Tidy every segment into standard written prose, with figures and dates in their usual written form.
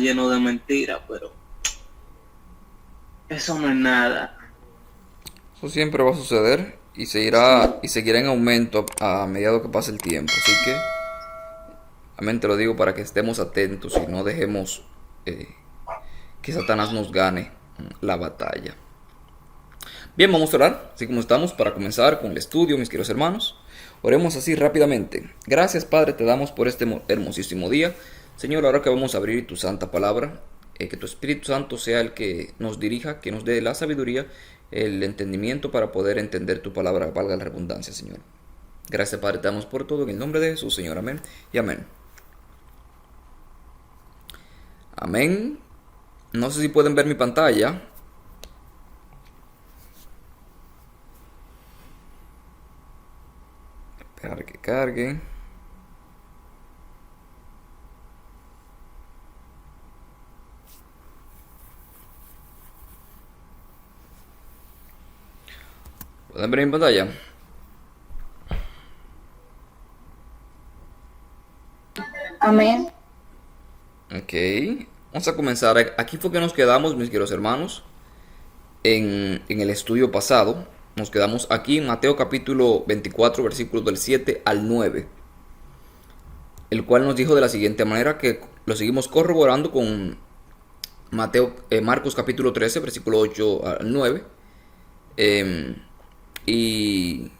lleno de mentiras, pero eso no es nada. Eso siempre va a suceder y Sí, seguirá en aumento a medida que pase el tiempo. Así que, amén, te lo digo para que estemos atentos y no dejemos eh, que Satanás nos gane la batalla. Bien, vamos a orar, así como estamos, para comenzar con el estudio, mis queridos hermanos. Oremos así rápidamente. Gracias, Padre, te damos por este hermosísimo día. Señor, ahora que vamos a abrir tu santa palabra, que tu Espíritu Santo sea el que nos dirija, que nos dé la sabiduría, el entendimiento para poder entender tu palabra, valga la redundancia, Señor. Gracias, Padre, te damos por todo en el nombre de Jesús, Señor. Amén y amén. Amén. No sé si pueden ver mi pantalla. Esperar que cargue. ¿Pueden ver mi pantalla? Amén. Ok. Vamos a comenzar. Aquí fue que nos quedamos, mis queridos hermanos, en el estudio pasado. Nos quedamos aquí en Mateo capítulo 24, versículos del 7 al 9, el cual nos dijo de la siguiente manera, que lo seguimos corroborando con Marcos capítulo 13, versículo 8 al 9, y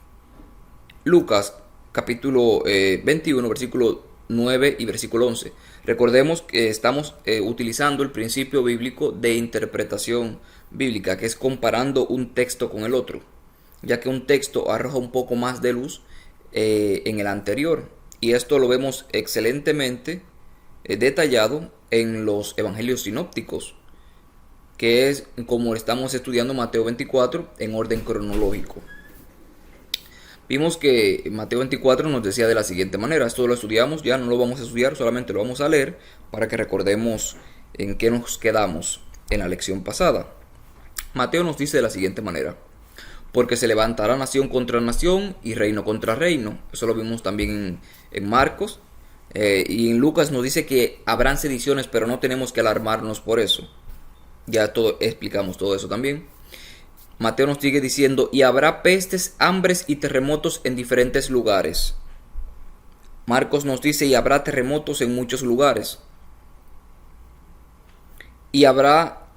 Lucas capítulo 21, versículo 9 y versículo 11. Recordemos que estamos utilizando el principio bíblico de interpretación bíblica, que es comparando un texto con el otro, ya que un texto arroja un poco más de luz en el anterior. Y esto lo vemos excelentemente detallado en los evangelios sinópticos, que es como estamos estudiando Mateo 24 en orden cronológico. Vimos que Mateo 24 nos decía de la siguiente manera, esto lo estudiamos, ya no lo vamos a estudiar, solamente lo vamos a leer para que recordemos en qué nos quedamos en la lección pasada. Mateo nos dice de la siguiente manera, porque se levantará nación contra nación y reino contra reino. Eso lo vimos también en Marcos. Y en Lucas nos dice que habrán sediciones, pero no tenemos que alarmarnos por eso. Ya explicamos todo eso también. Mateo nos sigue diciendo, y habrá pestes, hambres y terremotos en diferentes lugares. Marcos nos dice, y habrá terremotos en muchos lugares. Y habrá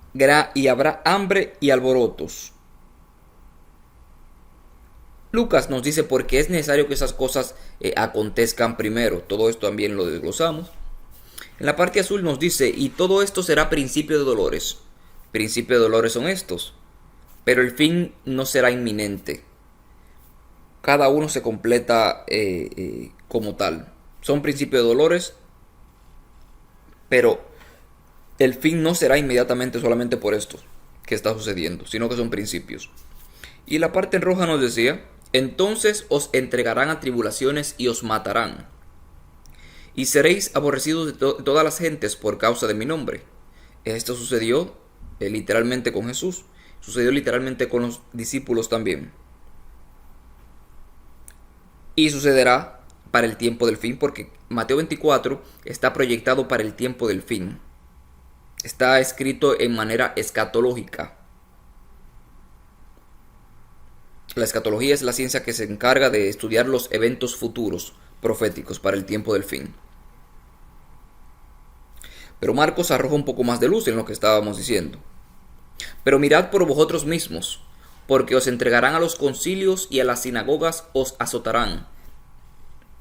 hambre y alborotos. Lucas nos dice, porque es necesario que esas cosas acontezcan primero. Todo esto también lo desglosamos. En la parte azul nos dice, y todo esto será principio de dolores. Principio de dolores son estos, pero el fin no será inminente. Cada uno se completa como tal. Son principios de dolores, pero el fin no será inmediatamente solamente por esto que está sucediendo, sino que son principios. Y la parte en roja nos decía, entonces os entregarán a tribulaciones y os matarán. Y seréis aborrecidos de todas las gentes por causa de mi nombre. Esto sucedió literalmente con Jesús. Sucedió literalmente con los discípulos también. Y sucederá para el tiempo del fin, porque Mateo 24 está proyectado para el tiempo del fin. Está escrito en manera escatológica. La escatología es la ciencia que se encarga de estudiar los eventos futuros proféticos para el tiempo del fin. Pero Marcos arroja un poco más de luz en lo que estábamos diciendo. Pero mirad por vosotros mismos, porque os entregarán a los concilios y a las sinagogas os azotarán.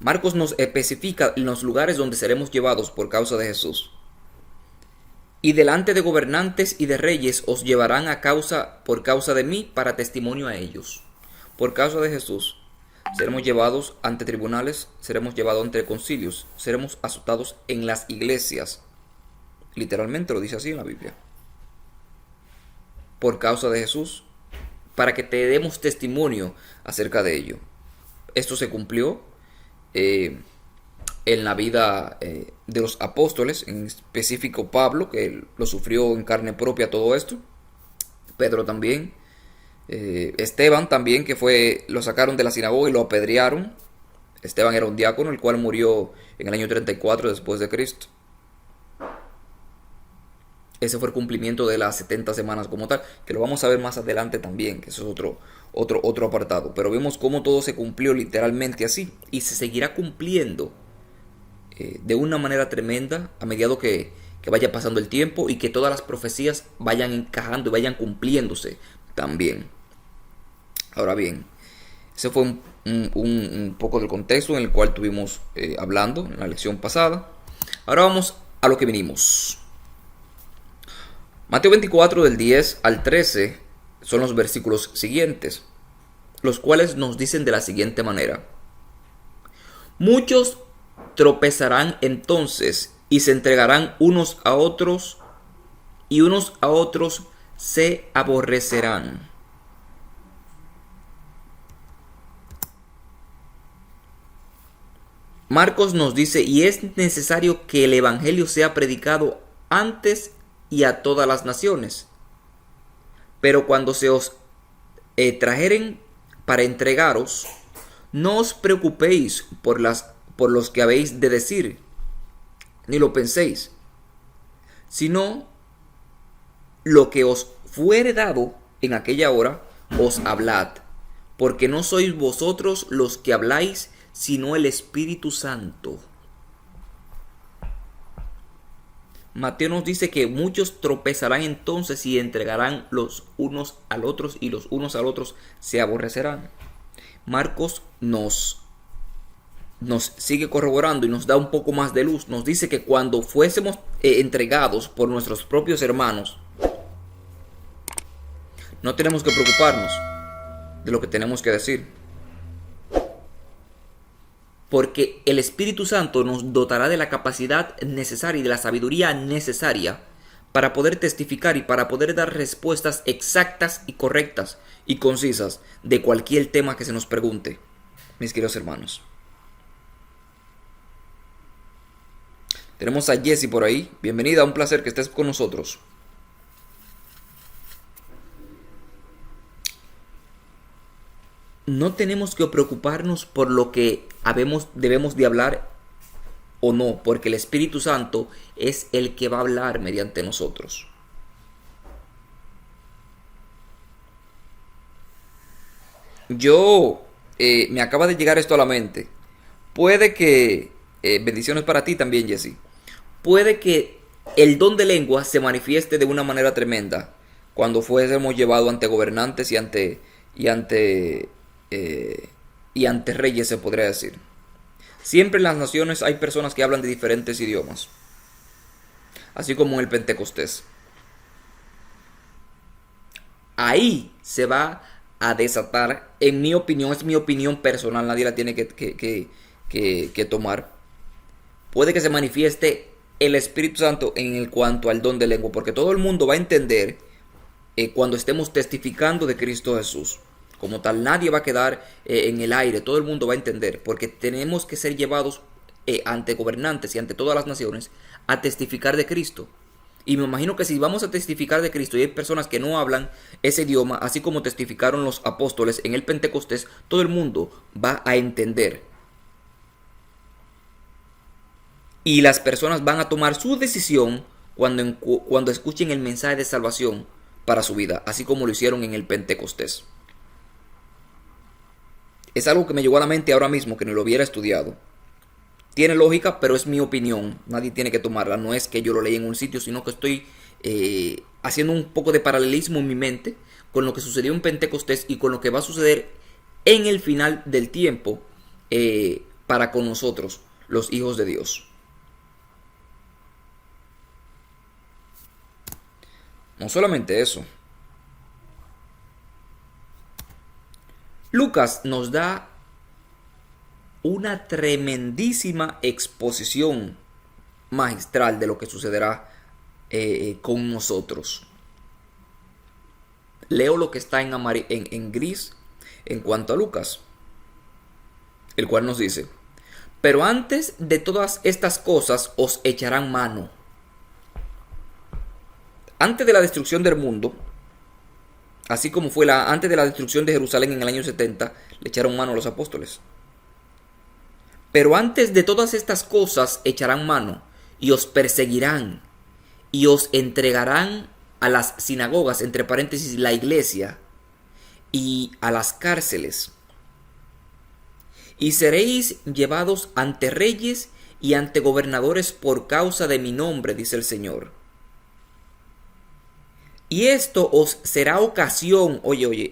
Marcos nos especifica los lugares donde seremos llevados por causa de Jesús. Y delante de gobernantes y de reyes os llevarán por causa de mí para testimonio a ellos. Por causa de Jesús seremos llevados ante tribunales, seremos llevados ante concilios, seremos azotados en las iglesias. Literalmente lo dice así en la Biblia. Por causa de Jesús, para que te demos testimonio acerca de ello. Esto se cumplió en la vida de los apóstoles, en específico Pablo, que lo sufrió en carne propia todo esto. Pedro también. Esteban también, que lo sacaron de la sinagoga y lo apedrearon. Esteban era un diácono, el cual murió en el año 34 después de Cristo. ese fue el cumplimiento de las 70 semanas como tal, que lo vamos a ver más adelante también, que eso es otro apartado. Pero vemos cómo todo se cumplió literalmente así y se seguirá cumpliendo de una manera tremenda a medida que vaya pasando el tiempo y que todas las profecías vayan encajando y vayan cumpliéndose también. Ahora bien, ese fue un poco del contexto en el cual estuvimos hablando en la lección pasada. Ahora vamos a lo que vinimos. Mateo 24 del 10 al 13 son los versículos siguientes, los cuales nos dicen de la siguiente manera: muchos tropezarán entonces y se entregarán unos a otros, y unos a otros se aborrecerán. Marcos nos dice: y es necesario que el evangelio sea predicado antes y a todas las naciones. Pero cuando se os trajeren para entregaros, no os preocupéis por los que habéis de decir, ni lo penséis, sino lo que os fuere dado en aquella hora, os hablad, porque no sois vosotros los que habláis, sino el Espíritu Santo. Mateo nos dice que muchos tropezarán entonces y entregarán los unos al otros, y los unos al otros se aborrecerán. Marcos nos sigue corroborando y nos da un poco más de luz. Nos dice que cuando fuésemos entregados por nuestros propios hermanos, no tenemos que preocuparnos de lo que tenemos que decir, porque el Espíritu Santo nos dotará de la capacidad necesaria y de la sabiduría necesaria para poder testificar y para poder dar respuestas exactas y correctas y concisas de cualquier tema que se nos pregunte, mis queridos hermanos. Tenemos a Jessie por ahí. Bienvenida, un placer que estés con nosotros. No tenemos que preocuparnos por lo que debemos de hablar o no, porque el Espíritu Santo es el que va a hablar mediante nosotros. Me acaba de llegar esto a la mente. Puede que, bendiciones para ti también, Jessie. Puede que el don de lengua se manifieste de una manera tremenda cuando fuésemos llevados ante gobernantes y ante reyes, se podría decir. Siempre en las naciones hay personas que hablan de diferentes idiomas, así como en el Pentecostés. Ahí se va a desatar, en mi opinión, es mi opinión personal, nadie la tiene que tomar. Puede que se manifieste el Espíritu Santo en cuanto al don de lengua, porque todo el mundo va a entender cuando estemos testificando de Cristo Jesús. Como tal, nadie va a quedar en el aire, todo el mundo va a entender, porque tenemos que ser llevados ante gobernantes y ante todas las naciones a testificar de Cristo. Y me imagino que si vamos a testificar de Cristo y hay personas que no hablan ese idioma, así como testificaron los apóstoles en el Pentecostés, todo el mundo va a entender. Y las personas van a tomar su decisión cuando escuchen el mensaje de salvación para su vida, así como lo hicieron en el Pentecostés. Es algo que me llegó a la mente ahora mismo, que no lo hubiera estudiado. Tiene lógica, pero es mi opinión. Nadie tiene que tomarla. No es que yo lo leí en un sitio, sino que estoy haciendo un poco de paralelismo en mi mente con lo que sucedió en Pentecostés y con lo que va a suceder en el final del tiempo para con nosotros, los hijos de Dios. No solamente eso. Lucas nos da una tremendísima exposición magistral de lo que sucederá con nosotros. Leo lo que está en gris en cuanto a Lucas, el cual nos dice: pero antes de todas estas cosas os echarán mano. Antes de la destrucción del mundo, así como fue antes de la destrucción de Jerusalén en el año 70, le echaron mano a los apóstoles. Pero antes de todas estas cosas echarán mano y os perseguirán y os entregarán a las sinagogas, entre paréntesis, la iglesia, y a las cárceles. Y seréis llevados ante reyes y ante gobernadores por causa de mi nombre, dice el Señor. Y esto os será ocasión,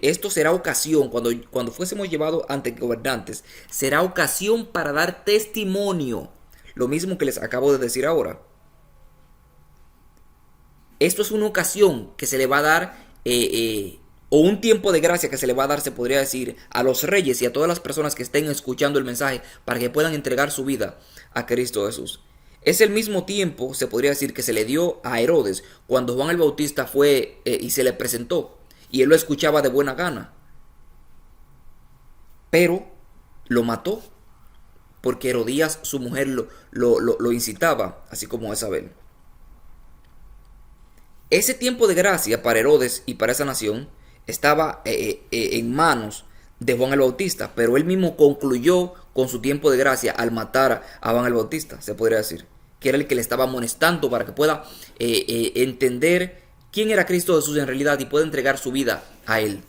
esto será ocasión, cuando fuésemos llevados ante gobernantes, será ocasión para dar testimonio. Lo mismo que les acabo de decir ahora. Esto es una ocasión que se le va a dar, o un tiempo de gracia que se le va a dar, se podría decir, a los reyes y a todas las personas que estén escuchando el mensaje para que puedan entregar su vida a Cristo Jesús. Es el mismo tiempo, se podría decir, que se le dio a Herodes cuando Juan el Bautista fue y se le presentó, y él lo escuchaba de buena gana. Pero lo mató porque Herodías, su mujer, lo incitaba, así como Jezabel. Ese tiempo de gracia para Herodes y para esa nación estaba en manos de Juan el Bautista, pero él mismo concluyó con su tiempo de gracia al matar a Juan el Bautista, se podría decir, que era el que le estaba amonestando para que pueda entender quién era Cristo Jesús en realidad y pueda entregar su vida a él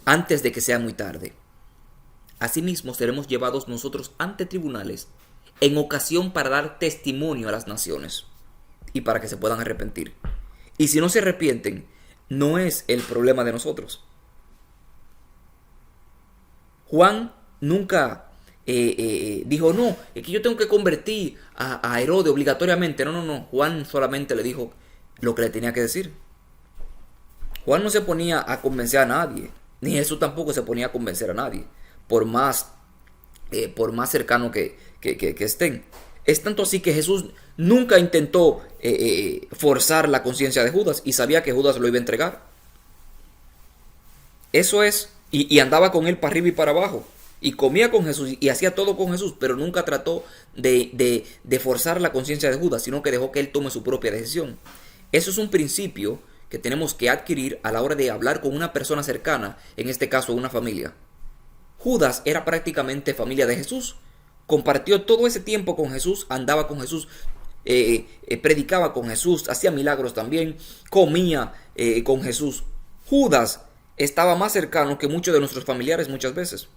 antes de que sea muy tarde. Asimismo seremos llevados nosotros ante tribunales en ocasión para dar testimonio a las naciones y para que se puedan arrepentir. Y si no se arrepienten, no es el problema de nosotros. Juan nunca dijo, no, es que yo tengo que convertir a Herodes obligatoriamente. No. Juan solamente le dijo lo que le tenía que decir. Juan no se ponía a convencer a nadie, ni Jesús tampoco se ponía a convencer a nadie, por más cercano que estén. Es tanto así que Jesús nunca intentó forzar la conciencia de Judas y sabía que Judas lo iba a entregar. Eso es, y andaba con él para arriba y para abajo, y comía con Jesús y hacía todo con Jesús, pero nunca trató de forzar la conciencia de Judas, sino que dejó que él tome su propia decisión. Eso es un principio que tenemos que adquirir a la hora de hablar con una persona cercana, en este caso una familia. Judas era prácticamente familia de Jesús. Compartió todo ese tiempo con Jesús, andaba con Jesús, predicaba con Jesús, hacía milagros también, comía con Jesús. Judas estaba más cercano que muchos de nuestros familiares muchas veces.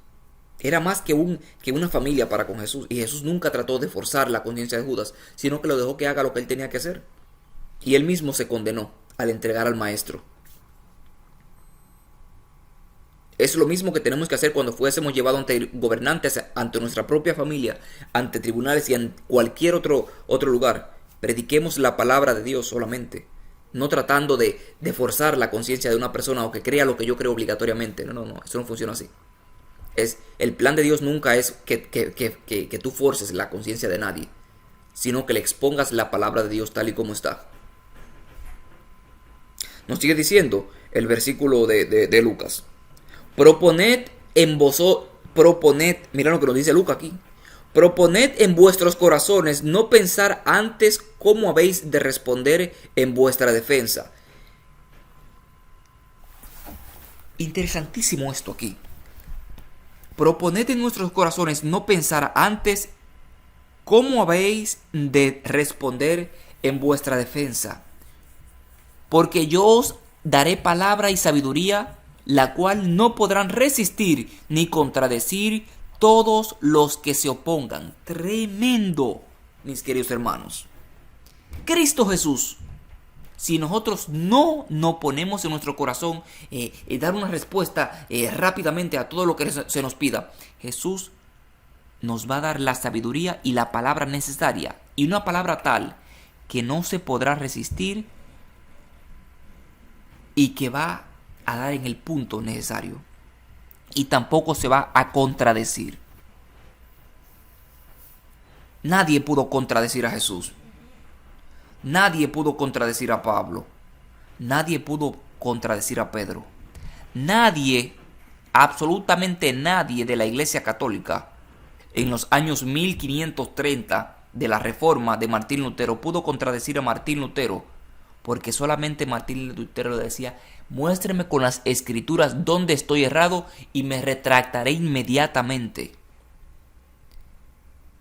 Era más que una familia para con Jesús. Y Jesús nunca trató de forzar la conciencia de Judas, sino que lo dejó que haga lo que él tenía que hacer. Y él mismo se condenó al entregar al maestro. Es lo mismo que tenemos que hacer cuando fuésemos llevados ante gobernantes, ante nuestra propia familia, ante tribunales y en cualquier otro lugar. Prediquemos la palabra de Dios solamente, no tratando de forzar la conciencia de una persona o que crea lo que yo creo obligatoriamente. No, eso no funciona así. El plan de Dios nunca es que tú forces la conciencia de nadie, sino que le expongas la palabra de Dios tal y como está. Nos sigue diciendo el versículo de Lucas. Proponed, mira lo que nos dice Lucas aquí. Proponed en vuestros corazones no pensar antes cómo habéis de responder en vuestra defensa. Interesantísimo esto aquí. Proponed en nuestros corazones no pensar antes cómo habéis de responder en vuestra defensa. Porque yo os daré palabra y sabiduría, la cual no podrán resistir ni contradecir todos los que se opongan. Tremendo, mis queridos hermanos. Cristo Jesús, si nosotros no ponemos en nuestro corazón dar una respuesta rápidamente a todo lo que se nos pida, Jesús nos va a dar la sabiduría y la palabra necesaria, y una palabra tal que no se podrá resistir y que va a dar en el punto necesario, y tampoco se va a contradecir. Nadie pudo contradecir a Jesús. Nadie pudo contradecir a Pablo. Nadie pudo contradecir a Pedro. Nadie, absolutamente nadie de la Iglesia Católica en los años 1530 de la Reforma de Martín Lutero pudo contradecir a Martín Lutero, porque solamente Martín Lutero le decía: muéstreme con las escrituras dónde estoy errado y me retractaré inmediatamente.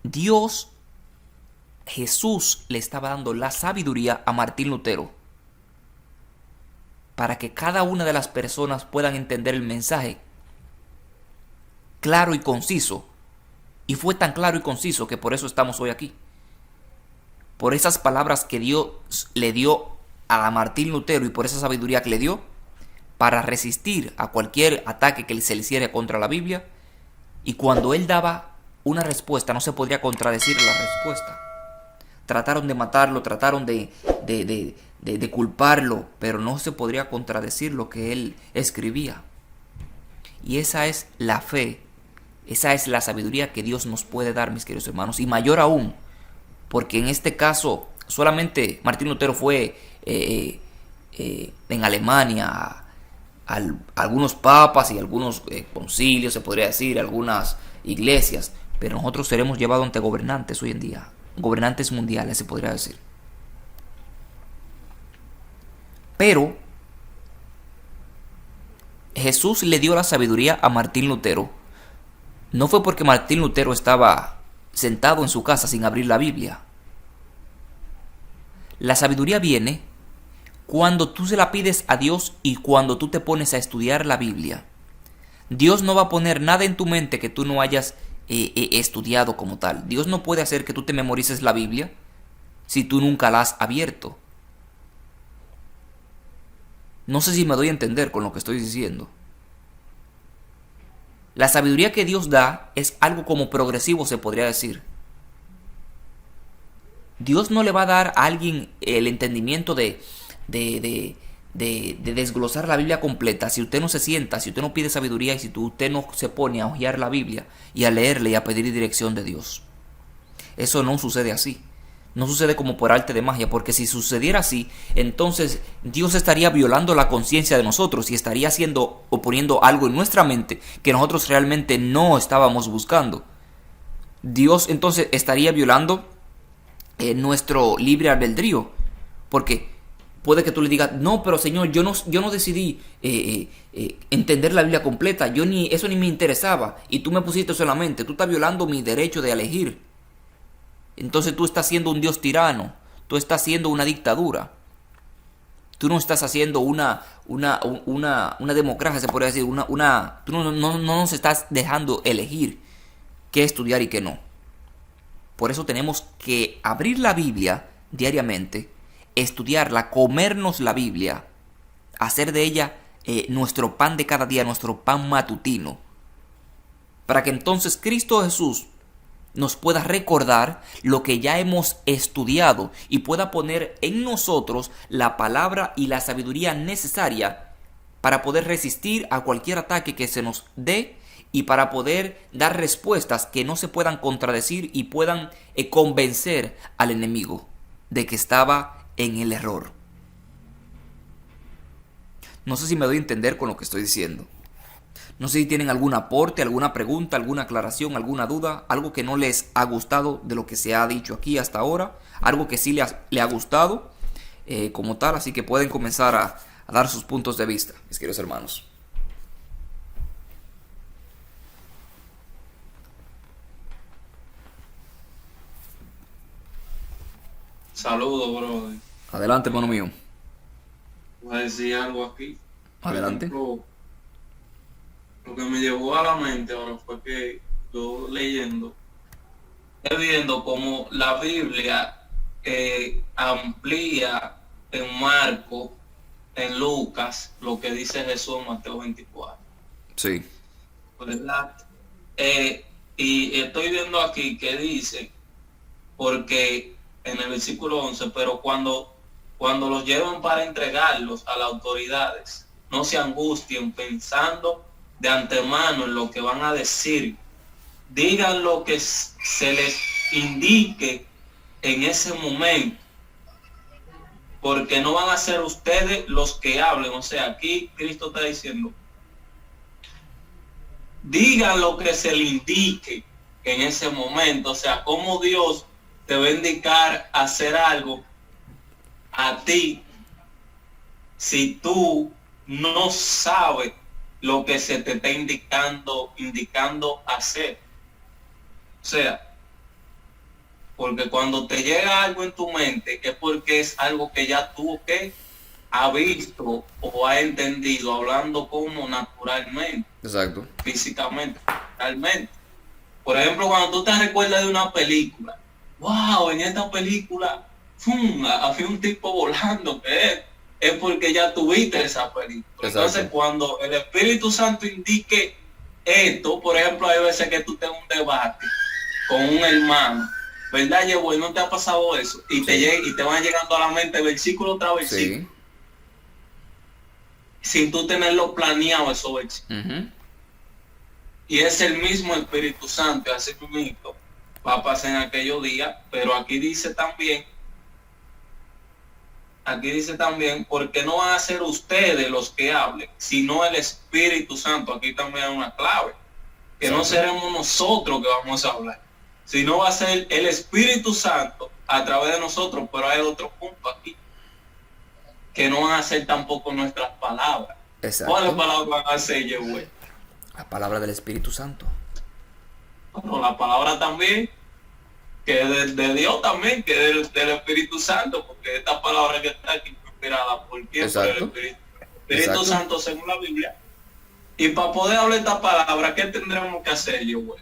Dios Jesús le estaba dando la sabiduría a Martín Lutero para que cada una de las personas puedan entender el mensaje claro y conciso. Y fue tan claro y conciso que por eso estamos hoy aquí. Por esas palabras que Dios le dio a Martín Lutero y por esa sabiduría que le dio para resistir a cualquier ataque que se le hiciera contra la Biblia. Y cuando él daba una respuesta, no se podría contradecir la respuesta. Trataron de matarlo, trataron de culparlo, pero no se podría contradecir lo que él escribía. Y esa es la fe, esa es la sabiduría que Dios nos puede dar, mis queridos hermanos. Y mayor aún, porque en este caso solamente Martín Lutero fue en Alemania a algunos papas y algunos concilios, se podría decir, algunas iglesias, pero nosotros seremos llevados ante gobernantes hoy en día, gobernantes mundiales, se podría decir. Pero Jesús le dio la sabiduría a Martín Lutero. No fue porque Martín Lutero estaba sentado en su casa sin abrir la Biblia. La sabiduría viene cuando tú se la pides a Dios y cuando tú te pones a estudiar la Biblia. Dios no va a poner nada en tu mente que tú no hayas estudiado como tal. Dios no puede hacer que tú te memorices la Biblia si tú nunca la has abierto. No sé si me doy a entender con lo que estoy diciendo. La sabiduría que Dios da es algo como progresivo, se podría decir. Dios no le va a dar a alguien el entendimiento de desglosar la Biblia completa si usted no se sienta, si usted no pide sabiduría y si usted no se pone a hojear la Biblia y a leerle y a pedir dirección de Dios. Eso no sucede así. No sucede como por arte de magia, porque si sucediera así, entonces Dios estaría violando la conciencia de nosotros y estaría haciendo o poniendo algo en nuestra mente que nosotros realmente no estábamos buscando. Dios entonces estaría violando nuestro libre albedrío, porque puede que tú le digas, no, pero Señor, yo no decidí entender la Biblia completa, eso ni me interesaba, y tú me pusiste solamente, tú estás violando mi derecho de elegir. Entonces tú estás siendo un Dios tirano, tú estás haciendo una dictadura, tú no estás haciendo una democracia, se podría decir, tú no nos estás dejando elegir qué estudiar y qué no. Por eso tenemos que abrir la Biblia diariamente, estudiarla, comernos la Biblia, hacer de ella nuestro pan de cada día, nuestro pan matutino, para que entonces Cristo Jesús nos pueda recordar lo que ya hemos estudiado y pueda poner en nosotros la palabra y la sabiduría necesaria para poder resistir a cualquier ataque que se nos dé y para poder dar respuestas que no se puedan contradecir y puedan convencer al enemigo de que estaba en el error. No sé si me doy a entender con lo que estoy diciendo. No sé si tienen algún aporte, alguna pregunta, alguna aclaración, alguna duda, algo que no les ha gustado de lo que se ha dicho aquí hasta ahora, algo que sí le ha gustado como tal, así que pueden comenzar a dar sus puntos de vista, mis queridos hermanos. Saludos, brother. Adelante, hermano mío. Voy a decir algo aquí. Adelante. Por ejemplo, lo que me llegó a la mente ahora fue que yo leyendo, viendo como la Biblia amplía en Marco, en Lucas, lo que dice Jesús en Mateo 24. Sí. ¿Verdad? Y estoy viendo aquí que dice, porque en el versículo 11, pero cuando los llevan para entregarlos a las autoridades, no se angustien pensando de antemano en lo que van a decir. Digan lo que se les indique en ese momento, porque no van a ser ustedes los que hablen. O sea, aquí Cristo está diciendo, digan lo que se le indique en ese momento. O sea, cómo Dios te va a indicar hacer algo a ti si tú no sabes lo que se te está indicando hacer. O sea, Porque cuando te llega algo en tu mente es porque es algo que ya tú que ha visto o ha entendido hablando como naturalmente, Exacto. físicamente, realmente. Por ejemplo, cuando tú te recuerdas de una película, wow, en esta película, ¡fum! Había un tipo volando, es porque ya tuviste esa película. Exacto. Entonces, cuando el Espíritu Santo indique esto, por ejemplo, hay veces que tú tengas un debate con un hermano, ¿verdad, Yehuel? ¿No te ha pasado eso? Y te van llegando a la mente versículo tras versículo, Sí. sin tú tenerlo planeado esos versículos. Ujú. Y es el mismo Espíritu Santo, así mismo va a pasar en aquellos días, pero aquí dice también, porque no van a ser ustedes los que hablen, sino el Espíritu Santo. Aquí también hay una clave, que no seremos nosotros que vamos a hablar, sino va a ser el Espíritu Santo a través de nosotros. Pero hay otro punto aquí, que no van a ser tampoco nuestras palabras. Exacto. ¿Cuáles palabras van a ser, Yehuel? La palabra del Espíritu Santo. Bueno, la palabra también, que es de Dios también, que es del Espíritu Santo, porque esta palabra que está aquí fue inspirada por quién, Exacto. por el Espíritu Exacto. Santo según la Biblia. Y para poder hablar esta palabra, ¿qué tendremos que hacer, yo, güey?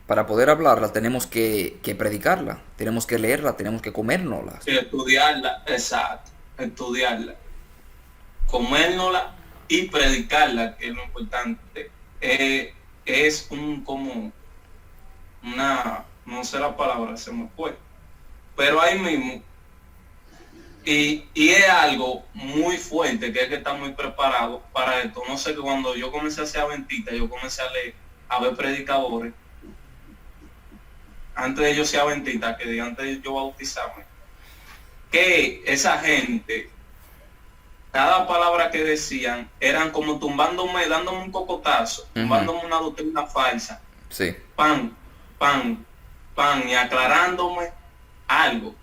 Para poder hablarla tenemos que predicarla, tenemos que leerla, tenemos que comérnosla. Sí, estudiarla, exacto, estudiarla, comérnosla y predicarla, que es lo importante. Es como una, no sé la palabra, se me fue, pero ahí mismo, y es algo muy fuerte, que hay que estar muy preparado para esto. No sé, que cuando yo comencé a hacer Aventita, yo comencé a leer, a ver predicadores, antes de yo ser Aventita, que antes de yo bautizarme, que esa gente, cada palabra que decían, eran como tumbándome, dándome un cocotazo, tumbándome una doctrina falsa, Sí. pan, y aclarándome algo.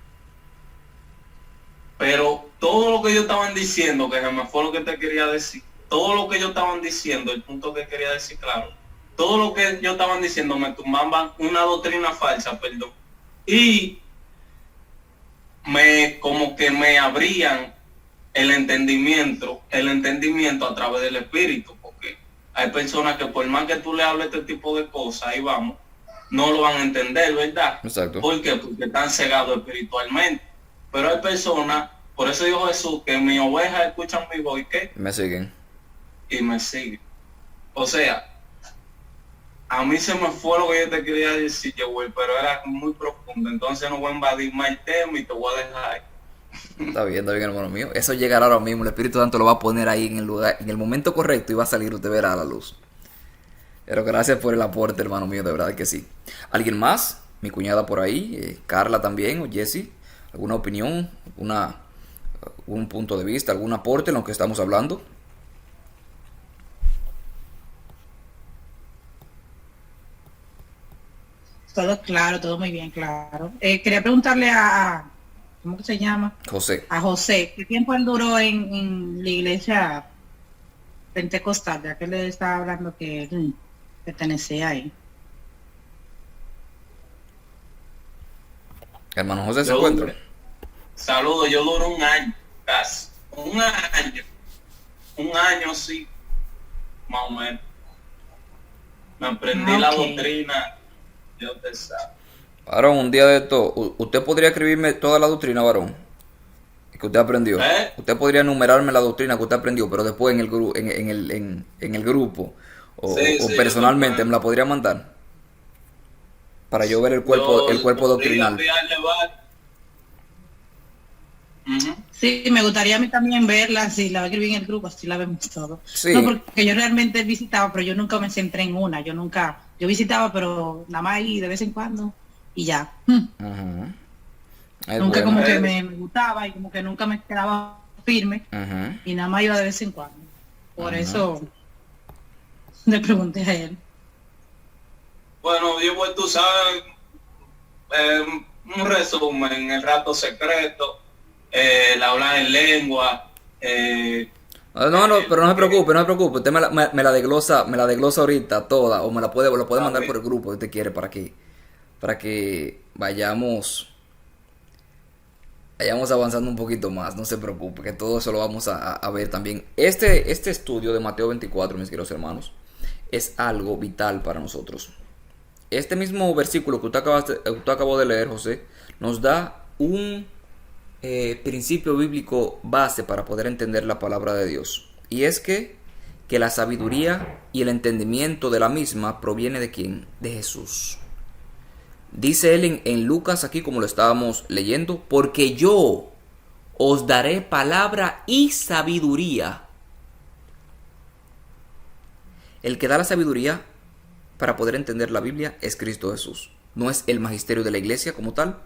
Pero todo lo que ellos estaban diciendo, que se me fue lo que te quería decir, todo lo que ellos estaban diciendo, el punto que quería decir, claro, todo lo que ellos estaban diciendo me tumbaban una doctrina falsa, perdón, y como que me abrían el entendimiento a través del Espíritu, porque hay personas que por más que tú le hables este tipo de cosas, ahí vamos, no lo van a entender, ¿verdad? Exacto. ¿Por qué? Porque están cegados espiritualmente. Pero hay personas, por eso dijo Jesús, que mis ovejas escuchan mi voz, ¿qué? Me siguen. Y me siguen. O sea, a mí se me fue lo que yo te quería decir, güey, pero era muy profundo. Entonces no voy a invadir más el tema y te voy a dejar ahí. Está bien, hermano mío. Eso llegará ahora mismo. El Espíritu Santo lo va a poner ahí en el lugar, en el momento correcto, y va a salir, usted verá a la luz. Pero gracias por el aporte, hermano mío, de verdad que sí. ¿Alguien más? Mi cuñada por ahí, Carla también, o Jessie. ¿Alguna opinión? ¿Un punto de vista? ¿Algún aporte en lo que estamos hablando? Todo claro, todo muy bien claro. Quería preguntarle a, ¿cómo que se llama? José. A José, ¿qué tiempo él duró en la iglesia pentecostal? Ya que le estaba hablando que él pertenecía ahí. Hermano José se Yo encuentra. duré- Saludos, yo duré un año, casi. Un año, sí, más o menos. Me aprendí la Ok. doctrina, ya usted sabe. Varón, un día de esto, ¿usted podría escribirme toda la doctrina, varón? Que usted aprendió. Usted podría enumerarme la doctrina que usted aprendió, pero después en el grupo o Sí, personalmente yo te me la podría mandar para yo ver el cuerpo doctrinal. Sí, me gustaría a mí también verla, si la voy a escribir en el grupo, así la vemos todo. Sí. No, porque yo realmente visitaba, pero yo nunca me centré en una, yo visitaba, pero nada más ahí de vez en cuando, y ya. Ujú. Es Nunca bueno. como que me gustaba y como que nunca me quedaba firme, Ujú. y nada más iba de vez en cuando. Por Ajá. eso le pregunté a él. Bueno, yo pues tú sabes, un resumen, el rato secreto, la hablar en lengua, No, pero no se preocupe. Usted me la desglosa ahorita toda, o lo puede mandar por el grupo si usted quiere, para que para que vayamos avanzando un poquito más. No se preocupe, que todo eso lo vamos a ver también. Este estudio de Mateo 24, mis queridos hermanos, es algo vital para nosotros. Este mismo versículo que usted acabó de leer, José, nos da un principio bíblico base para poder entender la palabra de Dios. Y es que la sabiduría y el entendimiento de la misma proviene de ¿quién? De Jesús. Dice él en Lucas aquí, como lo estábamos leyendo, porque yo os daré palabra y sabiduría. El que da la sabiduría para poder entender la Biblia es Cristo Jesús. No es el magisterio de la iglesia como tal.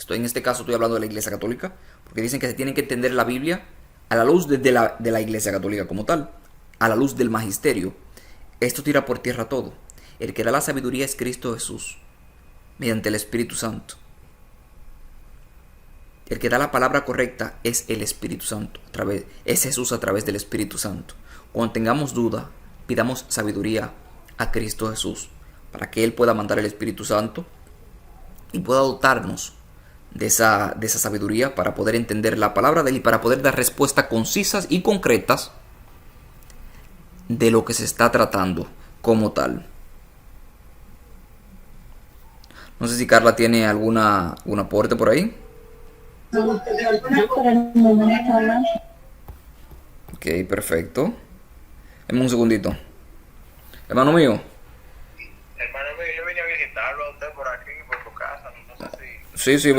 En este caso estoy hablando de la iglesia católica, porque dicen que se tienen que entender la Biblia a la luz de la iglesia católica como tal, a la luz del magisterio. Esto tira por tierra todo. El que da la sabiduría es Cristo Jesús, mediante el Espíritu Santo. El que da la palabra correcta es el Espíritu Santo, es Jesús a través del Espíritu Santo. Cuando tengamos duda, pidamos sabiduría a Cristo Jesús, para que Él pueda mandar el Espíritu Santo y pueda dotarnos de esa sabiduría para poder entender la palabra de Él y para poder dar respuestas concisas y concretas de lo que se está tratando como tal. No sé si Carla tiene algún aporte por ahí. Por el momento no. Ok, perfecto. Dame un segundito. Hermano mío. Hermano mío, yo vine a visitarlo a usted por aquí, por tu casa. No sé si...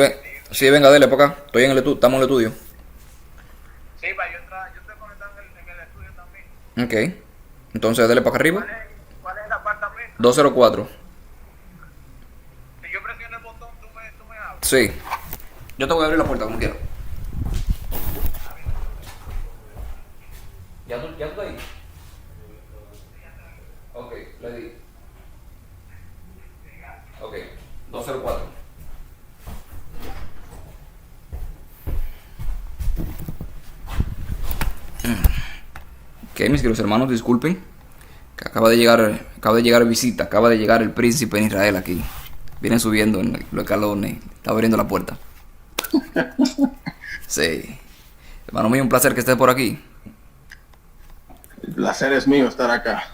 Sí, venga, dele para acá. Estoy estamos en el estudio. Sí, yo estoy conectado en el estudio también. Ok. Entonces, dele para acá arriba. ¿Cuál es el apartamento? 204. Si yo presiono el botón, tú me hablas. Sí. Yo te voy a abrir la puerta como quiera. ¿Ya tú estás ahí? Ok, le di. Ok, 204. Ok, mis queridos hermanos, disculpen. Que acaba de llegar visita, acaba de llegar el príncipe en Israel aquí. Viene subiendo en los escalones, está abriendo la puerta. Sí. Hermano mío, un placer que estés por aquí. El placer es mío estar acá.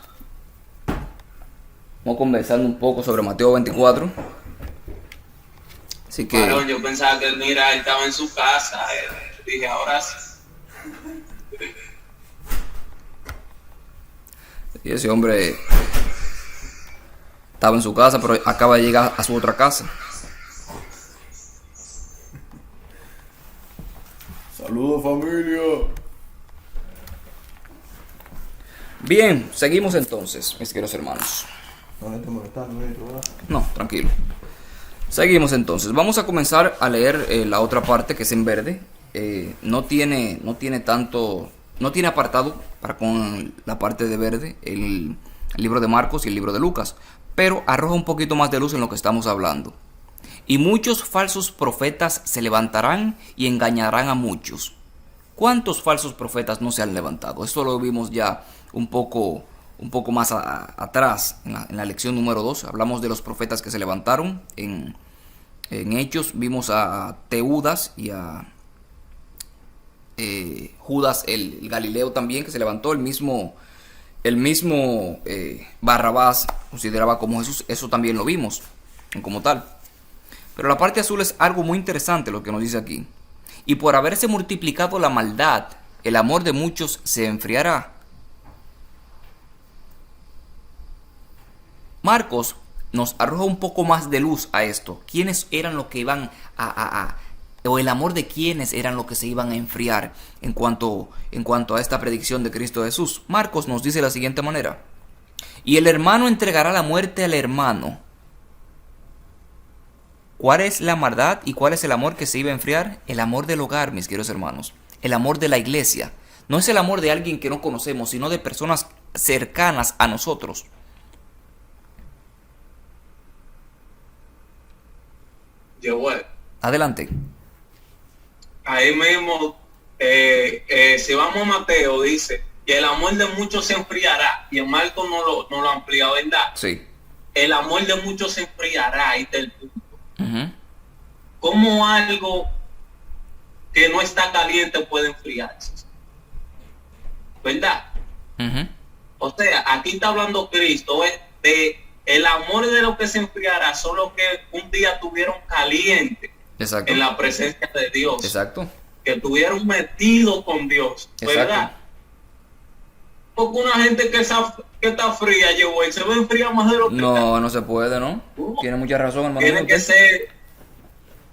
Vamos conversando un poco sobre Mateo 24. Así que... Bueno, yo pensaba que él estaba en su casa. Dije, ahora sí. Y ese hombre estaba en su casa, pero acaba de llegar a su otra casa. Saludos, familia. Bien, seguimos entonces, mis queridos hermanos. No, tranquilo. Seguimos entonces. Vamos a comenzar a leer la otra parte que es en verde. No tiene apartado para con la parte de verde el libro de Marcos y el libro de Lucas, pero arroja un poquito más de luz en lo que estamos hablando. Y muchos falsos profetas se levantarán y engañarán a muchos. ¿Cuántos falsos profetas no se han levantado? Esto lo vimos ya un poco más atrás en la lección número 2. Hablamos de los profetas que se levantaron en Hechos. Vimos a Teudas y a Judas el Galileo también, que se levantó. El mismo Barrabás consideraba como Jesús. Eso también lo vimos como tal. Pero la parte azul es algo muy interesante lo que nos dice aquí. Y por haberse multiplicado la maldad, el amor de muchos se enfriará. Marcos nos arroja un poco más de luz a esto. ¿Quiénes eran los que iban o el amor de quiénes eran los que se iban a enfriar en cuanto a esta predicción de Cristo Jesús? Marcos nos dice de la siguiente manera: y el hermano entregará la muerte al hermano. ¿Cuál es la maldad y cuál es el amor que se iba a enfriar? El amor del hogar, mis queridos hermanos. El amor de la iglesia. No es el amor de alguien que no conocemos, sino de personas cercanas a nosotros. Adelante. Ahí mismo, si vamos a Mateo, dice que el amor de muchos se enfriará. Y en Marcos no lo amplía, ¿verdad? Sí. El amor de muchos se enfriará. Ahí está el punto. Ujú. ¿Cómo algo que no está caliente puede enfriarse? ¿Verdad? Ujú. O sea, aquí está hablando Cristo de el amor de lo que se enfriará, solo que un día tuvieron caliente Exacto. en la presencia de Dios, Exacto. que estuvieron metidos con Dios, ¿verdad? Exacto. Porque una gente que está fría, llegó y se va a enfriar más de lo que No, no se puede, ¿no? No. Tiene mucha razón, hermano. tiene que ser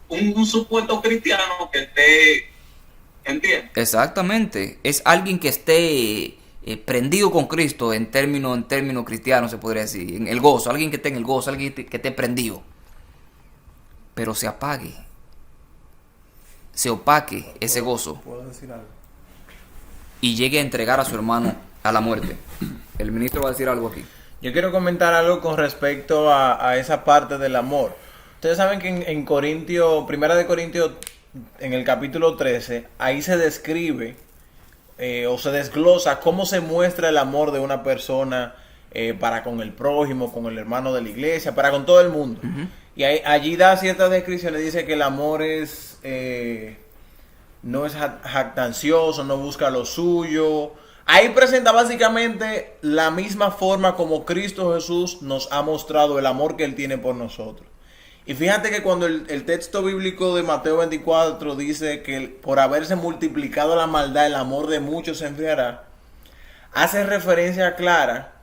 un supuesto cristiano que esté, ¿entiendes? Exactamente. Es alguien que esté prendido con Cristo en términos cristianos, se podría decir. En el gozo, alguien que esté en el gozo, alguien que esté prendido. Pero se apague. Se opaque ese gozo. ¿Puedo decir algo? Y llegue a entregar a su hermano a la muerte. El ministro va a decir algo aquí. Yo quiero comentar algo con respecto a esa parte del amor. Ustedes saben que en Corintios, Primera de Corintios, en el capítulo 13, ahí se describe o se desglosa cómo se muestra el amor de una persona para con el prójimo, con el hermano de la iglesia, para con todo el mundo. Ujú. Y allí da ciertas descripciones, dice que el amor es no es jactancioso, no busca lo suyo. Ahí presenta básicamente la misma forma como Cristo Jesús nos ha mostrado el amor que Él tiene por nosotros. Y fíjate que cuando el texto bíblico de Mateo 24 dice que por haberse multiplicado la maldad, el amor de muchos se enfriará, hace referencia clara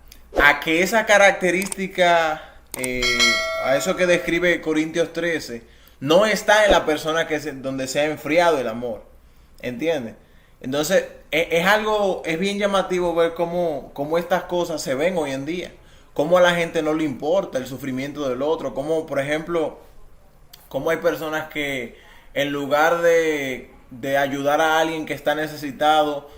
a que esa característica, a eso que describe Corintios 13, no está en la persona donde se ha enfriado el amor. ¿Entiendes? Entonces, es bien llamativo ver cómo estas cosas se ven hoy en día. Cómo a la gente no le importa el sufrimiento del otro. Como, por ejemplo, cómo hay personas que en lugar de ayudar a alguien que está necesitado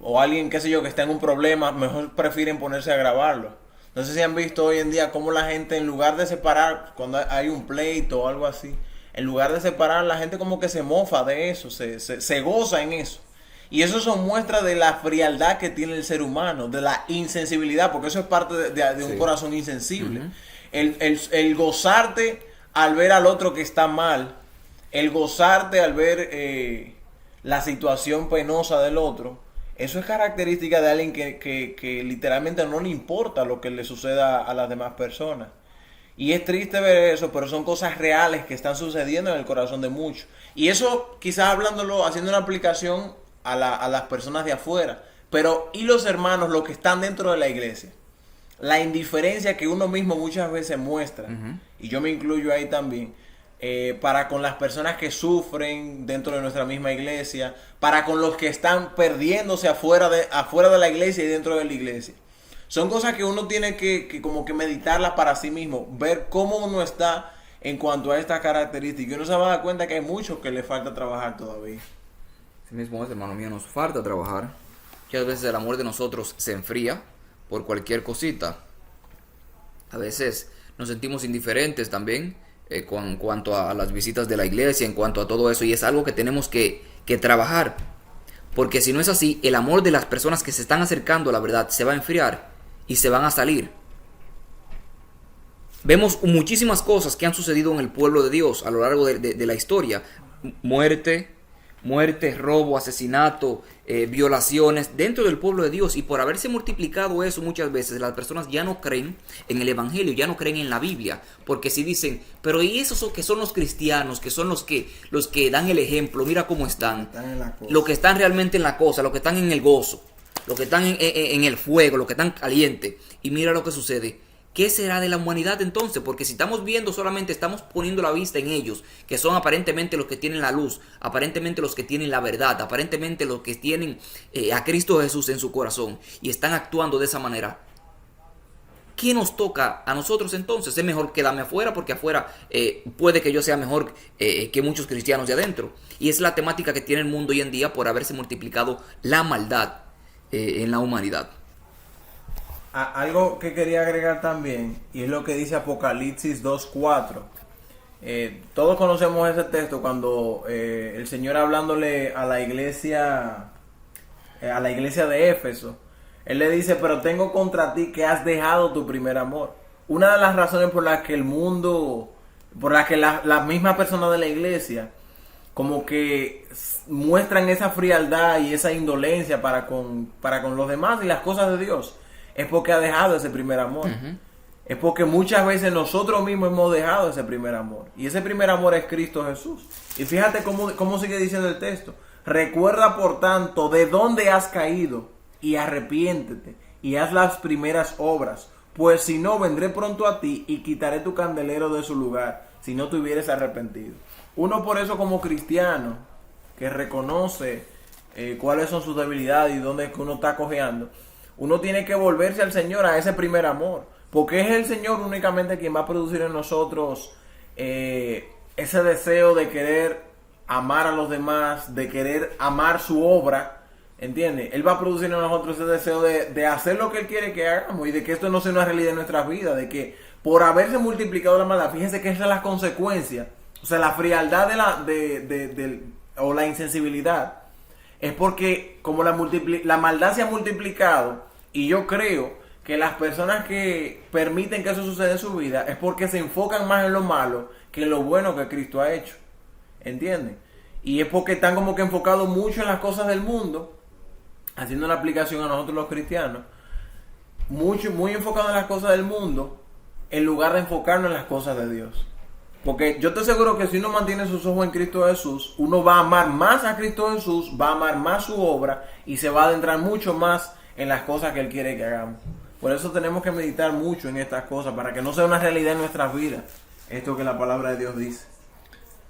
o alguien, qué sé yo, que está en un problema, mejor prefieren ponerse a grabarlo. No sé si han visto hoy en día cómo la gente, en lugar de separar, cuando hay un pleito o algo así, en lugar de separar, la gente como que se mofa de eso, se goza en eso. Y eso son muestras de la frialdad que tiene el ser humano, de la insensibilidad, porque eso es parte de un corazón insensible. Ujú. El gozarte al ver al otro que está mal, el gozarte al ver la situación penosa del otro, eso es característica de alguien que literalmente no le importa lo que le suceda a las demás personas. Y es triste ver eso, pero son cosas reales que están sucediendo en el corazón de muchos. Y eso quizás hablándolo, haciendo una aplicación a las personas de afuera. Pero ¿y los hermanos, los que están dentro de la iglesia? La indiferencia que uno mismo muchas veces muestra, y yo me incluyo ahí también, para con las personas que sufren dentro de nuestra misma iglesia, para con los que están perdiéndose afuera de la iglesia y dentro de la iglesia. Son cosas que uno tiene que como que meditarlas para sí mismo, ver cómo uno está en cuanto a estas características. Y uno se va a dar cuenta que hay mucho que le falta trabajar todavía. Así mismo es, hermano mío, nos falta trabajar. Muchas veces el amor de nosotros se enfría por cualquier cosita. A veces nos sentimos indiferentes también en cuanto a las visitas de la iglesia, en cuanto a todo eso. Y es algo que tenemos que trabajar. Porque si no es así, el amor de las personas que se están acercando a la verdad se va a enfriar y se van a salir. Vemos muchísimas cosas que han sucedido en el pueblo de Dios a lo largo de la historia. Muerte, robo, asesinato, violaciones dentro del pueblo de Dios. Y por haberse multiplicado eso muchas veces, las personas ya no creen en el evangelio, ya no creen en la Biblia. Porque si dicen, pero ¿y esos que son los cristianos, que son los que dan el ejemplo? Mira cómo están. Los que están realmente en la cosa, los que están en el gozo, los que están en el fuego, los que están calientes. Y mira lo que sucede. ¿Qué será de la humanidad entonces? Porque si estamos viendo solamente, estamos poniendo la vista en ellos, que son aparentemente los que tienen la luz, aparentemente los que tienen la verdad, aparentemente los que tienen a Cristo Jesús en su corazón y están actuando de esa manera. ¿Qué nos toca a nosotros entonces? Es mejor quedarme afuera, porque afuera puede que yo sea mejor que muchos cristianos de adentro. Y es la temática que tiene el mundo hoy en día por haberse multiplicado la maldad en la humanidad. Algo que quería agregar también, y es lo que dice Apocalipsis 2:4. Todos conocemos ese texto cuando el Señor hablándole a la iglesia de Éfeso, Él le dice, pero tengo contra ti que has dejado tu primer amor. Una de las razones por las que el mundo por la que la misma persona de la iglesia como que muestran esa frialdad y esa indolencia para con los demás y las cosas de Dios, es porque ha dejado ese primer amor. Ujú. Es porque muchas veces nosotros mismos hemos dejado ese primer amor. Y ese primer amor es Cristo Jesús. Y fíjate cómo sigue diciendo el texto. Recuerda, por tanto, de dónde has caído y arrepiéntete y haz las primeras obras. Pues si no, vendré pronto a ti y quitaré tu candelero de su lugar, si no te hubieres arrepentido. Uno por eso como cristiano, que reconoce cuáles son sus debilidades y dónde es que uno está cojeando, uno tiene que volverse al Señor, a ese primer amor. Porque es el Señor únicamente quien va a producir en nosotros ese deseo de querer amar a los demás, de querer amar su obra, ¿entiendes? Él va a producir en nosotros ese deseo de hacer lo que Él quiere que hagamos y de que esto no sea una realidad en nuestras vidas, de que por haberse multiplicado la maldad, fíjense que esa es la consecuencia, o sea, la frialdad o la insensibilidad, es porque como la maldad se ha multiplicado, y yo creo que las personas que permiten que eso suceda en su vida es porque se enfocan más en lo malo que en lo bueno que Cristo ha hecho. ¿Entienden? Y es porque están como que enfocados mucho en las cosas del mundo, haciendo una aplicación a nosotros los cristianos, muy enfocados en las cosas del mundo, en lugar de enfocarnos en las cosas de Dios. Porque yo te aseguro que si uno mantiene sus ojos en Cristo Jesús, uno va a amar más a Cristo Jesús, va a amar más su obra y se va a adentrar mucho más en las cosas que Él quiere que hagamos. Por eso tenemos que meditar mucho en estas cosas, para que no sea una realidad en nuestras vidas, esto que la palabra de Dios dice.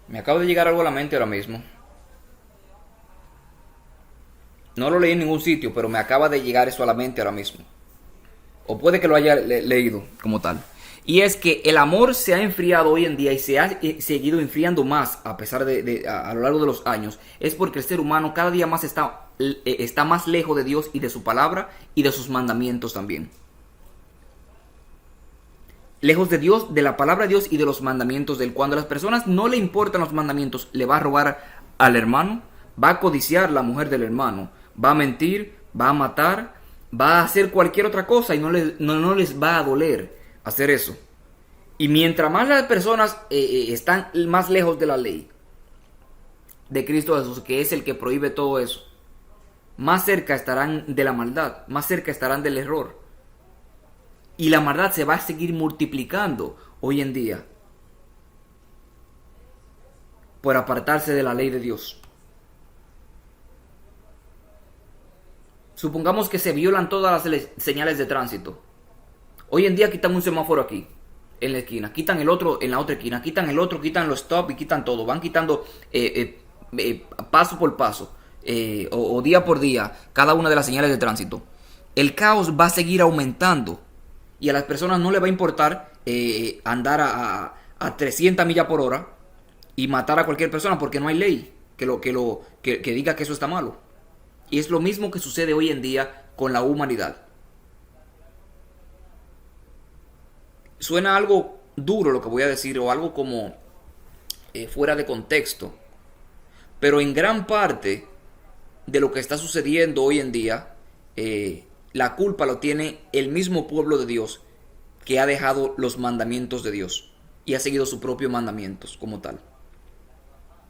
Me acaba de llegar algo a la mente ahora mismo. No lo leí en ningún sitio, pero me acaba de llegar eso a la mente ahora mismo. O puede que lo haya leído como tal. Y es que el amor se ha enfriado hoy en día y se ha seguido enfriando más a pesar a lo largo de los años. Es porque el ser humano cada día más está más lejos de Dios y de su palabra y de sus mandamientos también. Lejos de Dios, de la palabra de Dios y de los mandamientos de Él. Cuando a las personas no le importan los mandamientos, le va a robar al hermano, va a codiciar la mujer del hermano, va a mentir, va a matar, va a hacer cualquier otra cosa y no les va a doler hacer eso. Y mientras más las personas están más lejos de la ley de Cristo Jesús, que es el que prohíbe todo eso, más cerca estarán de la maldad, más cerca estarán del error. Y la maldad se va a seguir multiplicando hoy en día por apartarse de la ley de Dios. Supongamos que se violan todas las señales de tránsito. Hoy en día quitan un semáforo aquí, en la esquina, quitan el otro en la otra esquina, quitan el otro, quitan los stop y quitan todo. Van quitando paso por paso o día por día cada una de las señales de tránsito. El caos va a seguir aumentando y a las personas no les va a importar andar a 300 millas por hora y matar a cualquier persona porque no hay ley que diga que eso está malo. Y es lo mismo que sucede hoy en día con la humanidad. Suena algo duro lo que voy a decir, o algo como fuera de contexto, pero en gran parte de lo que está sucediendo hoy en día, la culpa lo tiene el mismo pueblo de Dios, que ha dejado los mandamientos de Dios y ha seguido sus propios mandamientos como tal.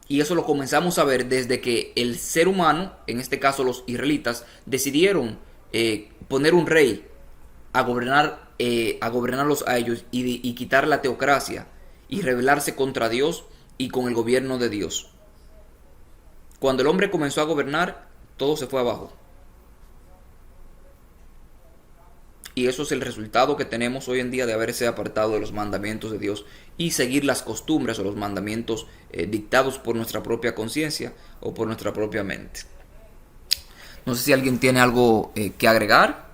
Y eso lo comenzamos a ver desde que el ser humano, en este caso los israelitas, decidieron poner un rey a gobernarlos a ellos y quitar la teocracia y rebelarse contra Dios y con el gobierno de Dios. Cuando el hombre comenzó a gobernar, todo se fue abajo. Y eso es el resultado que tenemos hoy en día de haberse apartado de los mandamientos de Dios y seguir las costumbres o los mandamientos dictados por nuestra propia conciencia o por nuestra propia mente. No sé si alguien tiene algo que agregar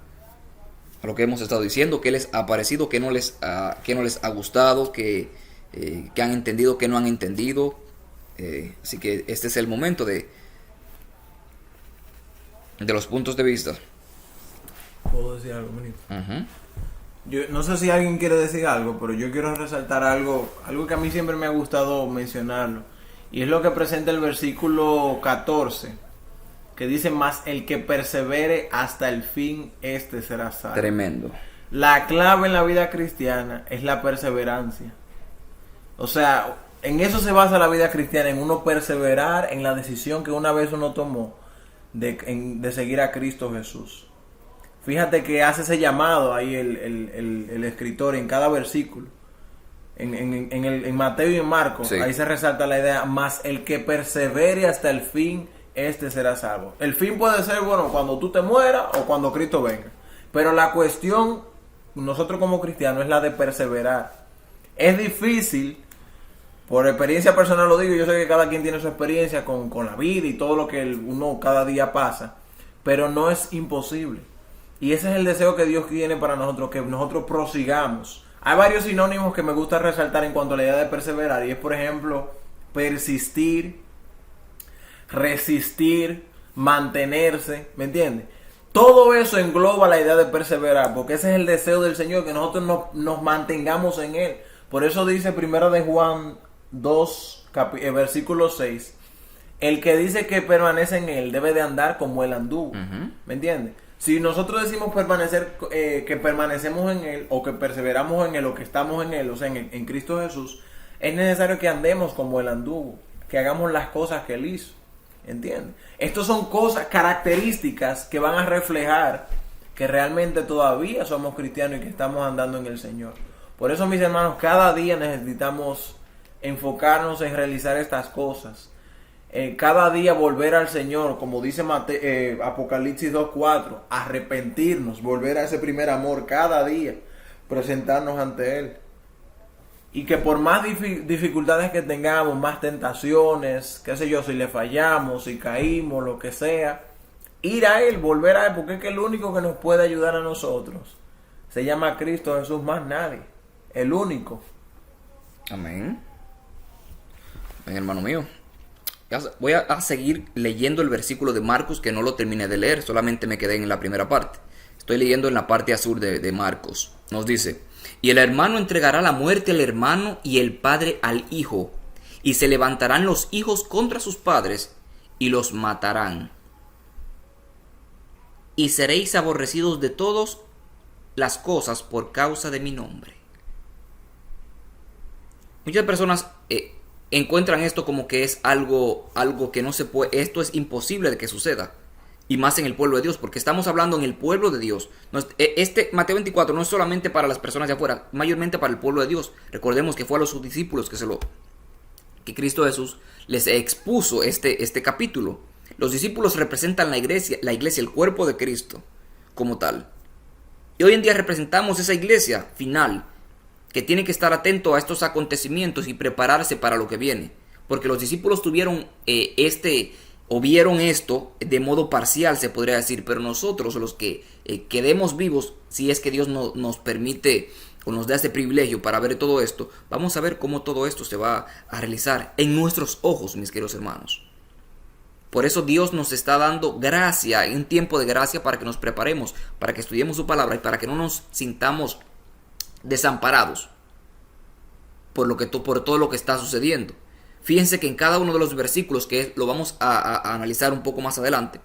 a lo que hemos estado diciendo, qué les ha parecido, qué no les ha gustado, qué han entendido, qué no han entendido. Así que este es el momento de los puntos de vista. ¿Puedo decir algo, Benito? Uh-huh. Yo no sé si alguien quiere decir algo, pero yo quiero resaltar algo que a mí siempre me ha gustado mencionarlo. Y es lo que presenta el versículo 14, que dice: más el que persevere hasta el fin, este será salvo. Tremendo. La clave en la vida cristiana es la perseverancia. O sea, en eso se basa la vida cristiana, en uno perseverar en la decisión que una vez uno tomó de seguir a Cristo Jesús. Fíjate que hace ese llamado ahí el escritor en cada versículo. En Mateo y en Marcos, Sí. ahí se resalta la idea, más el que persevere hasta el fin, este será salvo. El fin puede ser, bueno, cuando tú te mueras o cuando Cristo venga. Pero la cuestión, nosotros como cristianos, es la de perseverar. Es difícil, por experiencia personal lo digo, yo sé que cada quien tiene su experiencia con la vida y todo lo que uno cada día pasa, pero no es imposible. Y ese es el deseo que Dios tiene para nosotros, que nosotros prosigamos. Hay varios sinónimos que me gusta resaltar en cuanto a la idea de perseverar, y es, por ejemplo, persistir, resistir, mantenerse, ¿me entiendes? Todo eso engloba la idea de perseverar, porque ese es el deseo del Señor, que nosotros nos mantengamos en Él. Por eso dice 1 de Juan 2, versículo 6, el que dice que permanece en Él debe de andar como Él anduvo, ¿me entiendes? Si nosotros decimos permanecer, que permanecemos en Él, o que perseveramos en Él, o que estamos en Él, o sea, en Cristo Jesús, es necesario que andemos como Él anduvo, que hagamos las cosas que Él hizo, ¿entiendes? Estas son cosas, características que van a reflejar que realmente todavía somos cristianos y que estamos andando en el Señor. Por eso, mis hermanos, cada día necesitamos enfocarnos en realizar estas cosas. Cada día volver al Señor, como dice Apocalipsis 2:4, arrepentirnos, volver a ese primer amor cada día, presentarnos ante Él. Y que por más dificultades que tengamos, más tentaciones, qué sé yo, si le fallamos, si caímos, lo que sea, ir a Él, volver a Él, porque es que el único que nos puede ayudar a nosotros se llama Cristo Jesús, más nadie, el único. Amén. Amén, hermano mío. Voy a seguir leyendo el versículo de Marcos, que no lo terminé de leer, solamente me quedé en la primera parte. Estoy leyendo en la parte azul de Marcos. Nos dice: y el hermano entregará la muerte al hermano y el padre al hijo, y se levantarán los hijos contra sus padres y los matarán. Y seréis aborrecidos de todas las cosas por causa de mi nombre. Muchas personas encuentran esto como que es algo que no se puede, esto es imposible de que suceda, y más en el pueblo de Dios, porque estamos hablando en el pueblo de Dios. Este Mateo 24 no es solamente para las personas de afuera, mayormente para el pueblo de Dios. Recordemos que fue a los discípulos que Cristo Jesús les expuso este capítulo. Los discípulos representan la iglesia, el cuerpo de Cristo como tal. Y hoy en día representamos esa iglesia final, que tiene que estar atento a estos acontecimientos y prepararse para lo que viene. Porque los discípulos tuvieron vieron esto de modo parcial, se podría decir, pero nosotros, los que quedemos vivos, si es que Dios nos permite o nos da este privilegio para ver todo esto, vamos a ver cómo todo esto se va a realizar en nuestros ojos, mis queridos hermanos. Por eso Dios nos está dando gracia, un tiempo de gracia, para que nos preparemos, para que estudiemos su palabra y para que no nos sintamos desamparados por todo lo que está sucediendo. Fíjense que en cada uno de los versículos, que lo vamos a analizar un poco más adelante,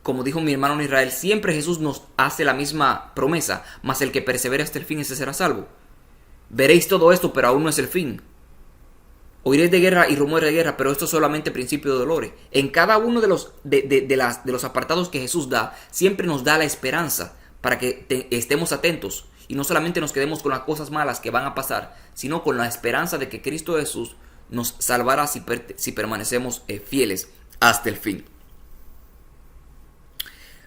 como dijo mi hermano en Israel, siempre Jesús nos hace la misma promesa: mas el que persevere hasta el fin, ese será salvo. Veréis todo esto, pero aún no es el fin. Oiréis de guerra y rumores de guerra, pero esto es solamente principio de dolores. En cada uno de los apartados que Jesús da, siempre nos da la esperanza para que estemos atentos y no solamente nos quedemos con las cosas malas que van a pasar, sino con la esperanza de que Cristo Jesús nos salvará si permanecemos fieles hasta el fin.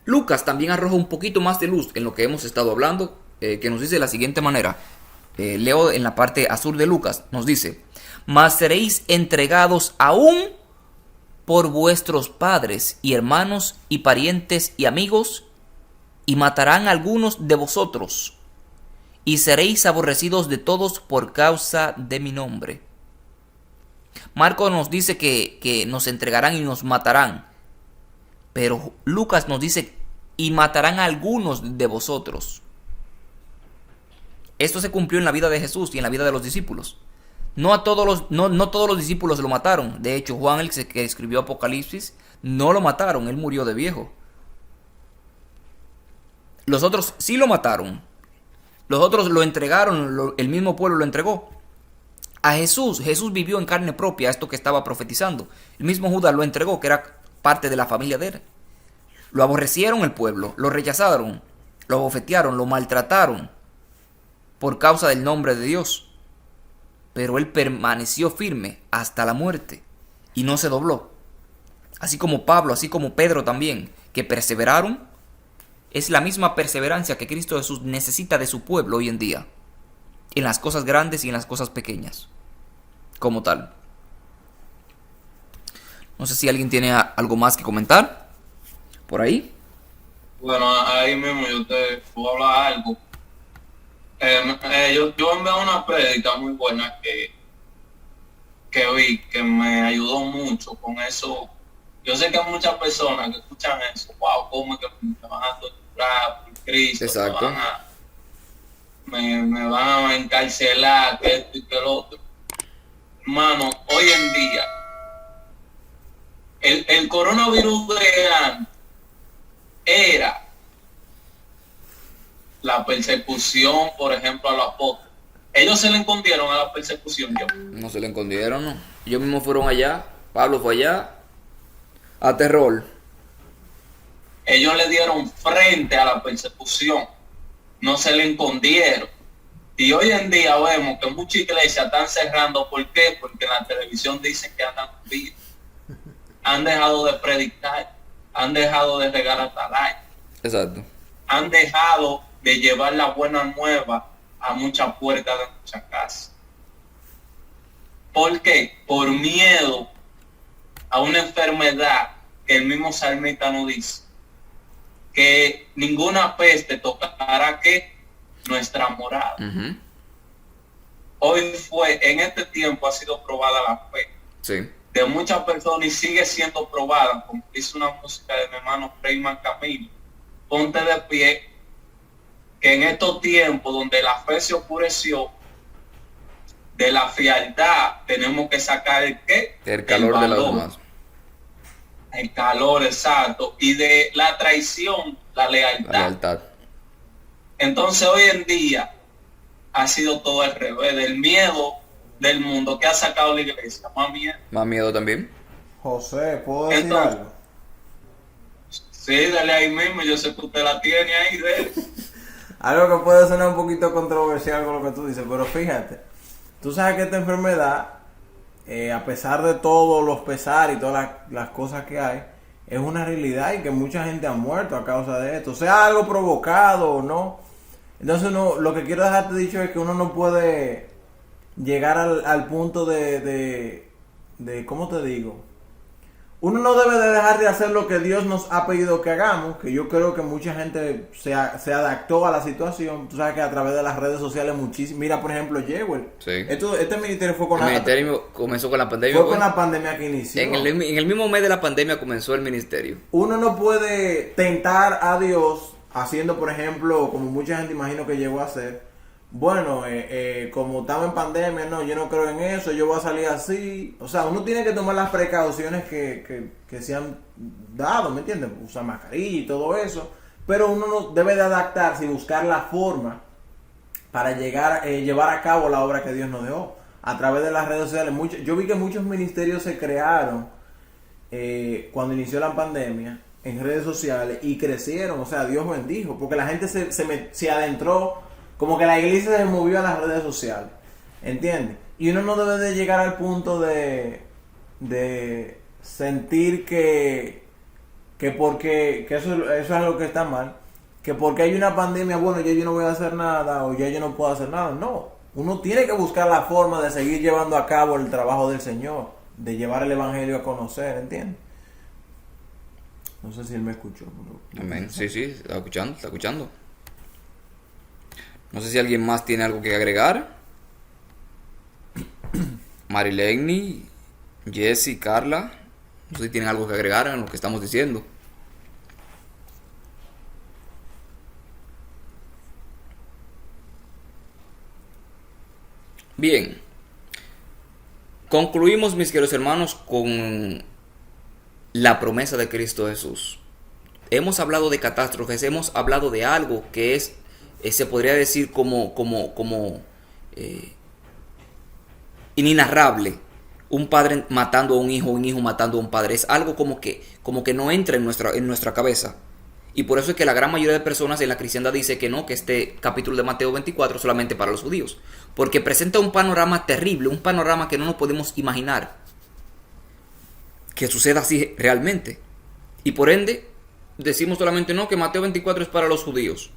Lucas también arroja un poquito más de luz en lo que hemos estado hablando, que nos dice de la siguiente manera. Leo en la parte azul de Lucas, nos dice: mas seréis entregados aún por vuestros padres y hermanos y parientes y amigos, y matarán a algunos de vosotros, y seréis aborrecidos de todos por causa de mi nombre. Marcos nos dice que nos entregarán y nos matarán, pero Lucas nos dice: y matarán a algunos de vosotros. Esto se cumplió en la vida de Jesús y en la vida de los discípulos. No todos los discípulos lo mataron. De hecho, Juan, el que escribió Apocalipsis, no lo mataron. Él murió de viejo. Los otros sí lo mataron. Los otros lo entregaron. El mismo pueblo lo entregó. a Jesús. Jesús vivió en carne propia esto que estaba profetizando. El mismo Judas lo entregó, que era parte de la familia de él. Lo aborrecieron el pueblo, lo rechazaron, lo abofetearon, lo maltrataron por causa del nombre de Dios. Pero él permaneció firme hasta la muerte y no se dobló. Así como Pablo, así como Pedro también, que perseveraron. Es la misma perseverancia que Cristo Jesús necesita de su pueblo hoy en día, en las cosas grandes y en las cosas pequeñas, como tal. No sé si alguien tiene algo más que comentar por ahí. Bueno, ahí mismo yo te puedo hablar algo. Yo envié una prédica muy buena que vi, que me ayudó mucho con eso. Yo sé que hay muchas personas que escuchan eso, wow, ¿cómo es que me van a torturar por Cristo? Exacto. Me van a encarcelar, que esto y que lo otro. Hermano, hoy en día, el coronavirus de antes era la persecución, por ejemplo, a los apóstoles. Ellos se le escondieron a la persecución. No se le escondieron, no. Ellos mismos fueron allá, Pablo fue allá, a terror. Ellos le dieron frente a la persecución, no se le escondieron. Y hoy en día vemos que muchas iglesias están cerrando. ¿Por qué? Porque en la televisión dicen que andan vivos. Han dejado de predicar, han dejado de regar atalaya. Exacto. Han dejado de llevar la buena nueva a muchas puertas de muchas casas. ¿Por qué? Por miedo a una enfermedad que el mismo salmista nos dice, que ninguna peste tocará que nuestra morada. Uh-huh. Hoy en este tiempo ha sido probada la fe. Sí. De muchas personas y sigue siendo probada, como dice una música de mi hermano Freyman Camilo, ponte de pie, que en estos tiempos donde la fe se oscureció, de la frialdad tenemos que sacar el qué, el calor de los demás. El calor, exacto, y de la traición, la lealtad. La lealtad. Entonces hoy en día ha sido todo al revés, del miedo del mundo que ha sacado la iglesia, más miedo. Más miedo también. José, ¿puedo decir Entonces, algo? Sí, dale ahí mismo, yo sé que usted la tiene ahí, de Algo que puede sonar un poquito controversial con lo que tú dices, pero fíjate, tú sabes que esta enfermedad, a pesar de todos los pesares y todas las cosas que hay, es una realidad y que mucha gente ha muerto a causa de esto, sea algo provocado o no. Entonces lo que quiero dejarte dicho es que uno no puede llegar al punto de ¿cómo te digo? Uno no debe de dejar de hacer lo que Dios nos ha pedido que hagamos, que yo creo que mucha gente se adaptó a la situación. Tú sabes que a través de las redes sociales muchísimo. Mira, por ejemplo, Jewel. Sí. Este ministerio fue con El ministerio comenzó con la pandemia. Fue con la pandemia que inició. En el mismo mes de la pandemia comenzó el ministerio. Uno no puede tentar a Dios haciendo, por ejemplo, como mucha gente imagino que llegó a hacer. Bueno, como estamos en pandemia, no, yo no creo en eso, yo voy a salir así. O sea, uno tiene que tomar las precauciones que se han dado, ¿me entiendes? Usar mascarilla y todo eso. Pero uno no debe de adaptarse y buscar la forma para llevar a cabo la obra que Dios nos dejó. A través de las redes sociales. Yo vi que muchos ministerios se crearon cuando inició la pandemia en redes sociales y crecieron. O sea, Dios bendijo, porque la gente se adentró. Como que la iglesia se movió a las redes sociales, ¿entiendes? Y uno no debe de llegar al punto de sentir que eso es algo que está mal, que porque hay una pandemia, bueno, ya yo no voy a hacer nada o ya yo no puedo hacer nada. No, uno tiene que buscar la forma de seguir llevando a cabo el trabajo del Señor, de llevar el evangelio a conocer, ¿entiendes? No sé si él me escuchó. Amén. Sí, está escuchando. No sé si alguien más tiene algo que agregar. Marilene, Jesse, Carla. No sé si tienen algo que agregar en lo que estamos diciendo. Bien. Concluimos, mis queridos hermanos, con la promesa de Cristo Jesús. Hemos hablado de catástrofes, hemos hablado de algo que es, se podría decir como inenarrable. Un padre matando a un hijo matando a un padre. Es algo como que no entra en nuestra cabeza. Y por eso es que la gran mayoría de personas en la cristiandad dice que no, que este capítulo de Mateo 24 es solamente para los judíos. Porque presenta un panorama terrible, un panorama que no nos podemos imaginar que suceda así realmente. Y por ende, decimos solamente no, que Mateo 24 es para los judíos.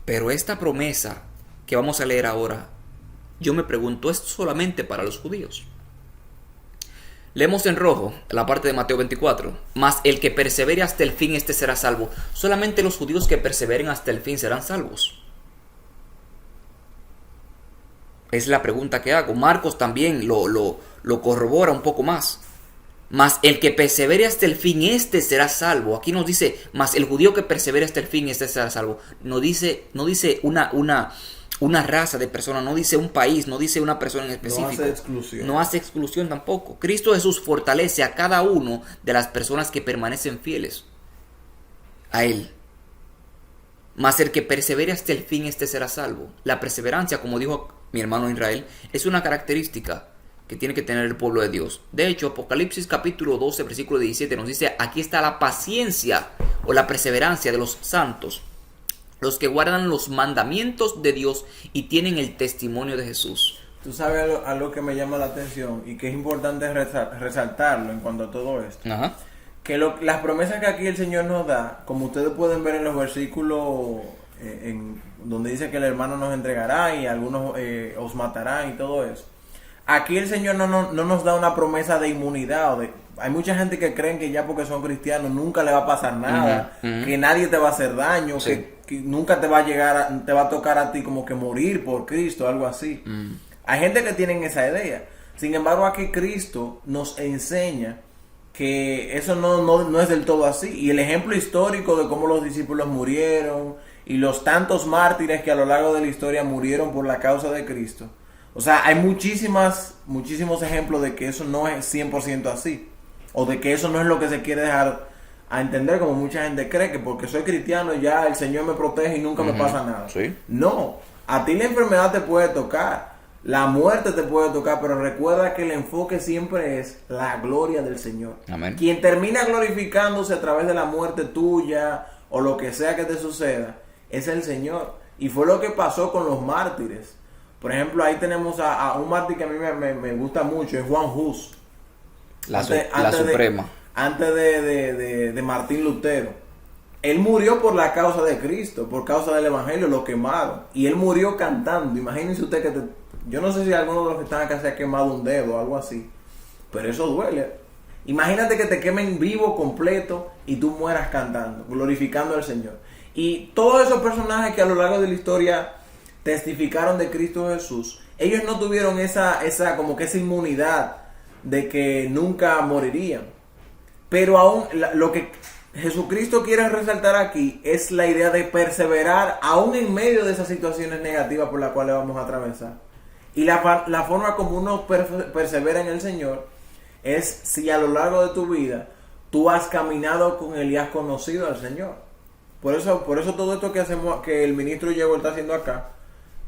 Pero esta promesa que vamos a leer ahora, yo me pregunto, ¿es solamente para los judíos? Leemos en rojo la parte de Mateo 24. Mas el que persevere hasta el fin, este será salvo. Solamente los judíos que perseveren hasta el fin serán salvos. Es la pregunta que hago. Marcos también lo corrobora un poco más. Mas el que persevere hasta el fin, este será salvo. Aquí nos dice, mas el judío que persevere hasta el fin, este será salvo. No dice una raza de personas, no dice un país, no dice una persona en específico. No hace exclusión. No hace exclusión tampoco. Cristo Jesús fortalece a cada uno de las personas que permanecen fieles a Él. Mas el que persevere hasta el fin, este será salvo. La perseverancia, como dijo mi hermano Israel, es una característica que tiene que tener el pueblo de Dios. De hecho, Apocalipsis capítulo 12, versículo 17 nos dice, aquí está la paciencia o la perseverancia de los santos, los que guardan los mandamientos de Dios y tienen el testimonio de Jesús. Tú sabes algo que me llama la atención y que es importante resaltarlo en cuanto a todo esto. Ajá. Que las promesas que aquí el Señor nos da, como ustedes pueden ver en los versículos donde dice que el hermano nos entregará y algunos os matarán y todo eso. Aquí el Señor no nos da una promesa de inmunidad. Hay mucha gente que creen que ya porque son cristianos nunca le va a pasar nada, que nadie te va a hacer daño, sí, que nunca te va a tocar a ti como que morir por Cristo, algo así. Hay gente que tienen esa idea. Sin embargo, aquí Cristo nos enseña que eso no es del todo así. Y el ejemplo histórico de cómo los discípulos murieron y los tantos mártires que a lo largo de la historia murieron por la causa de Cristo. O sea, hay muchísimos ejemplos de que eso no es 100% así. O de que eso no es lo que se quiere dejar a entender, como mucha gente cree, que porque soy cristiano ya el Señor me protege y nunca me pasa nada. Sí. No, a ti la enfermedad te puede tocar, la muerte te puede tocar, pero recuerda que el enfoque siempre es la gloria del Señor. Amén. Quien termina glorificándose a través de la muerte tuya o lo que sea que te suceda, es el Señor. Y fue lo que pasó con los mártires. Por ejemplo, ahí tenemos a un mártir que a mí me gusta mucho, es Juan Hus. La Suprema. Antes de Martín Lutero. Él murió por la causa de Cristo, por causa del Evangelio, lo quemaron. Y él murió cantando. Imagínense usted que yo no sé si alguno de los que están acá se ha quemado un dedo o algo así, pero eso duele. Imagínate que te quemen vivo, completo, y tú mueras cantando, glorificando al Señor. Y todos esos personajes que a lo largo de la historia testificaron de Cristo Jesús, ellos no tuvieron esa inmunidad de que nunca morirían. Pero aún lo que Jesucristo quiere resaltar aquí es la idea de perseverar aún en medio de esas situaciones negativas por las cuales vamos a atravesar. Y la forma como uno persevera en el Señor es si a lo largo de tu vida tú has caminado con Él y has conocido al Señor. Por eso todo esto que hacemos, que el ministro Diego está haciendo acá,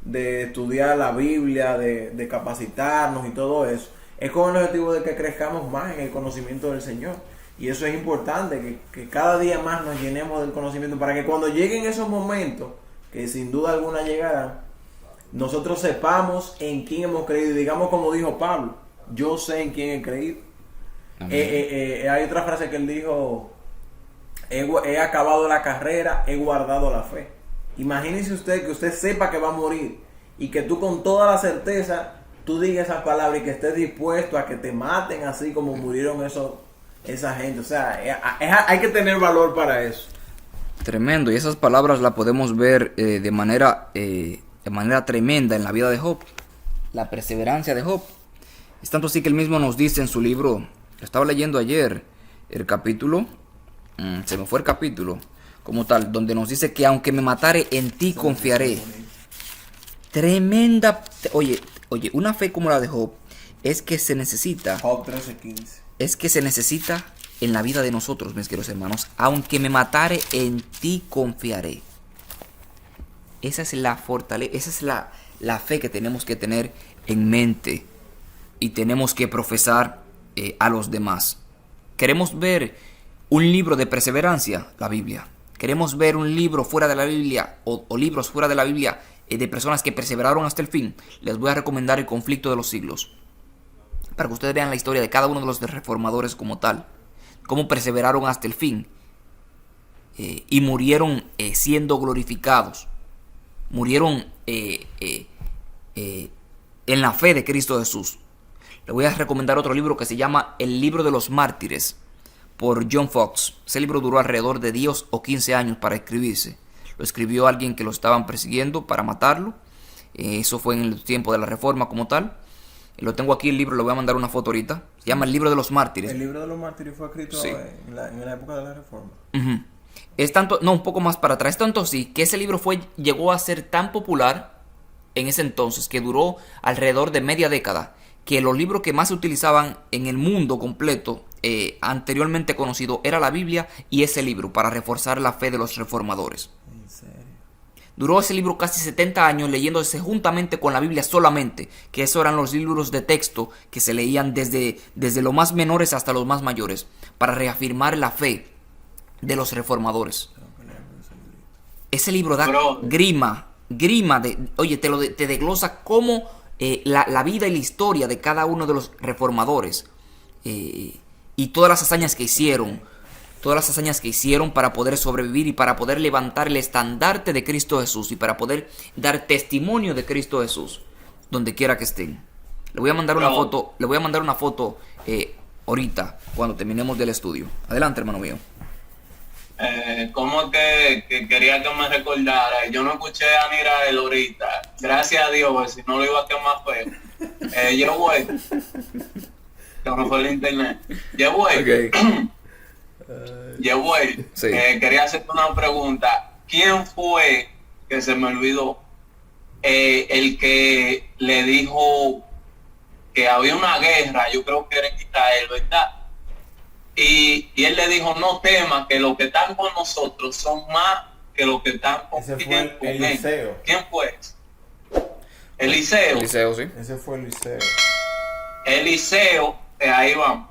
de estudiar la Biblia, de capacitarnos y todo eso, es con el objetivo de que crezcamos más en el conocimiento del Señor. Y eso es importante, que cada día más nos llenemos del conocimiento, para que cuando lleguen esos momentos, que sin duda alguna llegarán, nosotros sepamos en quién hemos creído. Y digamos como dijo Pablo, yo sé en quién he creído. Hay otra frase que él dijo, he acabado la carrera, he guardado la fe. Imagínese usted que usted sepa que va a morir y que tú con toda la certeza tú digas esas palabras y que estés dispuesto a que te maten así como murieron esa gente. O sea, hay que tener valor para eso. Tremendo. Y esas palabras las podemos ver de manera tremenda en la vida de Job. La perseverancia de Job. Es tanto así que él mismo nos dice en su libro, lo estaba leyendo ayer, el capítulo, se me fue el capítulo como tal, donde nos dice que aunque me matare, en ti confiaré. Tremenda. Oye, una fe como la de Job es que se necesita. Job 13:15. Es que se necesita en la vida de nosotros, mis queridos hermanos. Aunque me matare, en ti confiaré. Esa es la fortaleza, esa es la fe que tenemos que tener en mente y tenemos que profesar a los demás. ¿Queremos ver un libro de perseverancia? La Biblia. ¿Queremos ver un libro fuera de la Biblia o libros fuera de la Biblia de personas que perseveraron hasta el fin? Les voy a recomendar El conflicto de los siglos, para que ustedes vean la historia de cada uno de los reformadores como tal, cómo perseveraron hasta el fin y murieron siendo glorificados, murieron en la fe de Cristo Jesús. Le voy a recomendar otro libro que se llama El libro de los mártires, por John Fox. Ese libro duró alrededor de 10 o 15 años para escribirse. Lo escribió alguien que lo estaban persiguiendo para matarlo. Eso fue en el tiempo de la Reforma como tal. Lo tengo aquí el libro, le voy a mandar una foto ahorita. Se llama El libro de los mártires. El libro de los mártires fue escrito Sí. en la época de la Reforma. Uh-huh. Es tanto, no, un poco más para atrás. Tanto así que ese libro llegó a ser tan popular en ese entonces que duró alrededor de media década, que los libros que más se utilizaban en el mundo completo, anteriormente conocido, era la Biblia y ese libro para reforzar la fe de los reformadores. ¿En serio? Duró ese libro casi 70 años leyéndose juntamente con la Biblia solamente, que esos eran los libros de texto que se leían desde los más menores hasta los más mayores, para reafirmar la fe de los reformadores. Ese libro da grima oye, te desglosa cómo la vida y la historia de cada uno de los reformadores y todas las hazañas que hicieron para poder sobrevivir y para poder levantar el estandarte de Cristo Jesús y para poder dar testimonio de Cristo Jesús donde quiera que estén. Le voy a mandar una foto ahorita cuando terminemos del estudio. Adelante, hermano mío. Como que quería que me recordara, yo no escuché a Nirael ahorita, gracias a Dios, porque si no lo iba a quemar feo. Yo voy, que no fue el internet. Yo voy, Okay. Sí. Quería hacerte una pregunta. ¿Quién fue, que se me olvidó, el que le dijo que había una guerra? Yo creo que era en Israel, ¿verdad? Y él le dijo, no temas, que los que están con nosotros son más que los que están con Ese fue Eliseo. ¿Quién fue? Eliseo. Eliseo, sí. Ese fue Eliseo. Eliseo, ahí vamos.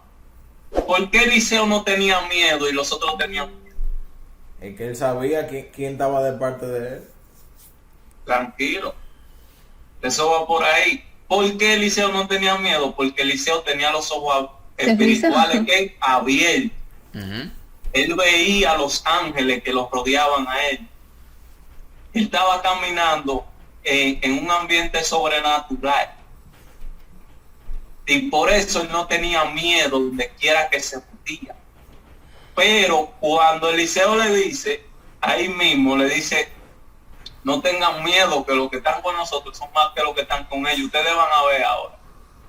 ¿Por qué Eliseo no tenía miedo y los otros tenían miedo? Es que él sabía quién estaba de parte de él. Tranquilo. Eso va por ahí. ¿Por qué Eliseo no tenía miedo? Porque Eliseo tenía los ojos espirituales que abiertos. Uh-huh. Él veía a los ángeles que los rodeaban a él. Él estaba caminando en un ambiente sobrenatural. Y por eso él no tenía miedo donde quiera que se metía. Pero cuando Eliseo le dice, ahí mismo le dice, no tengan miedo, que los que están con nosotros son más que los que están con ellos. Ustedes van a ver ahora.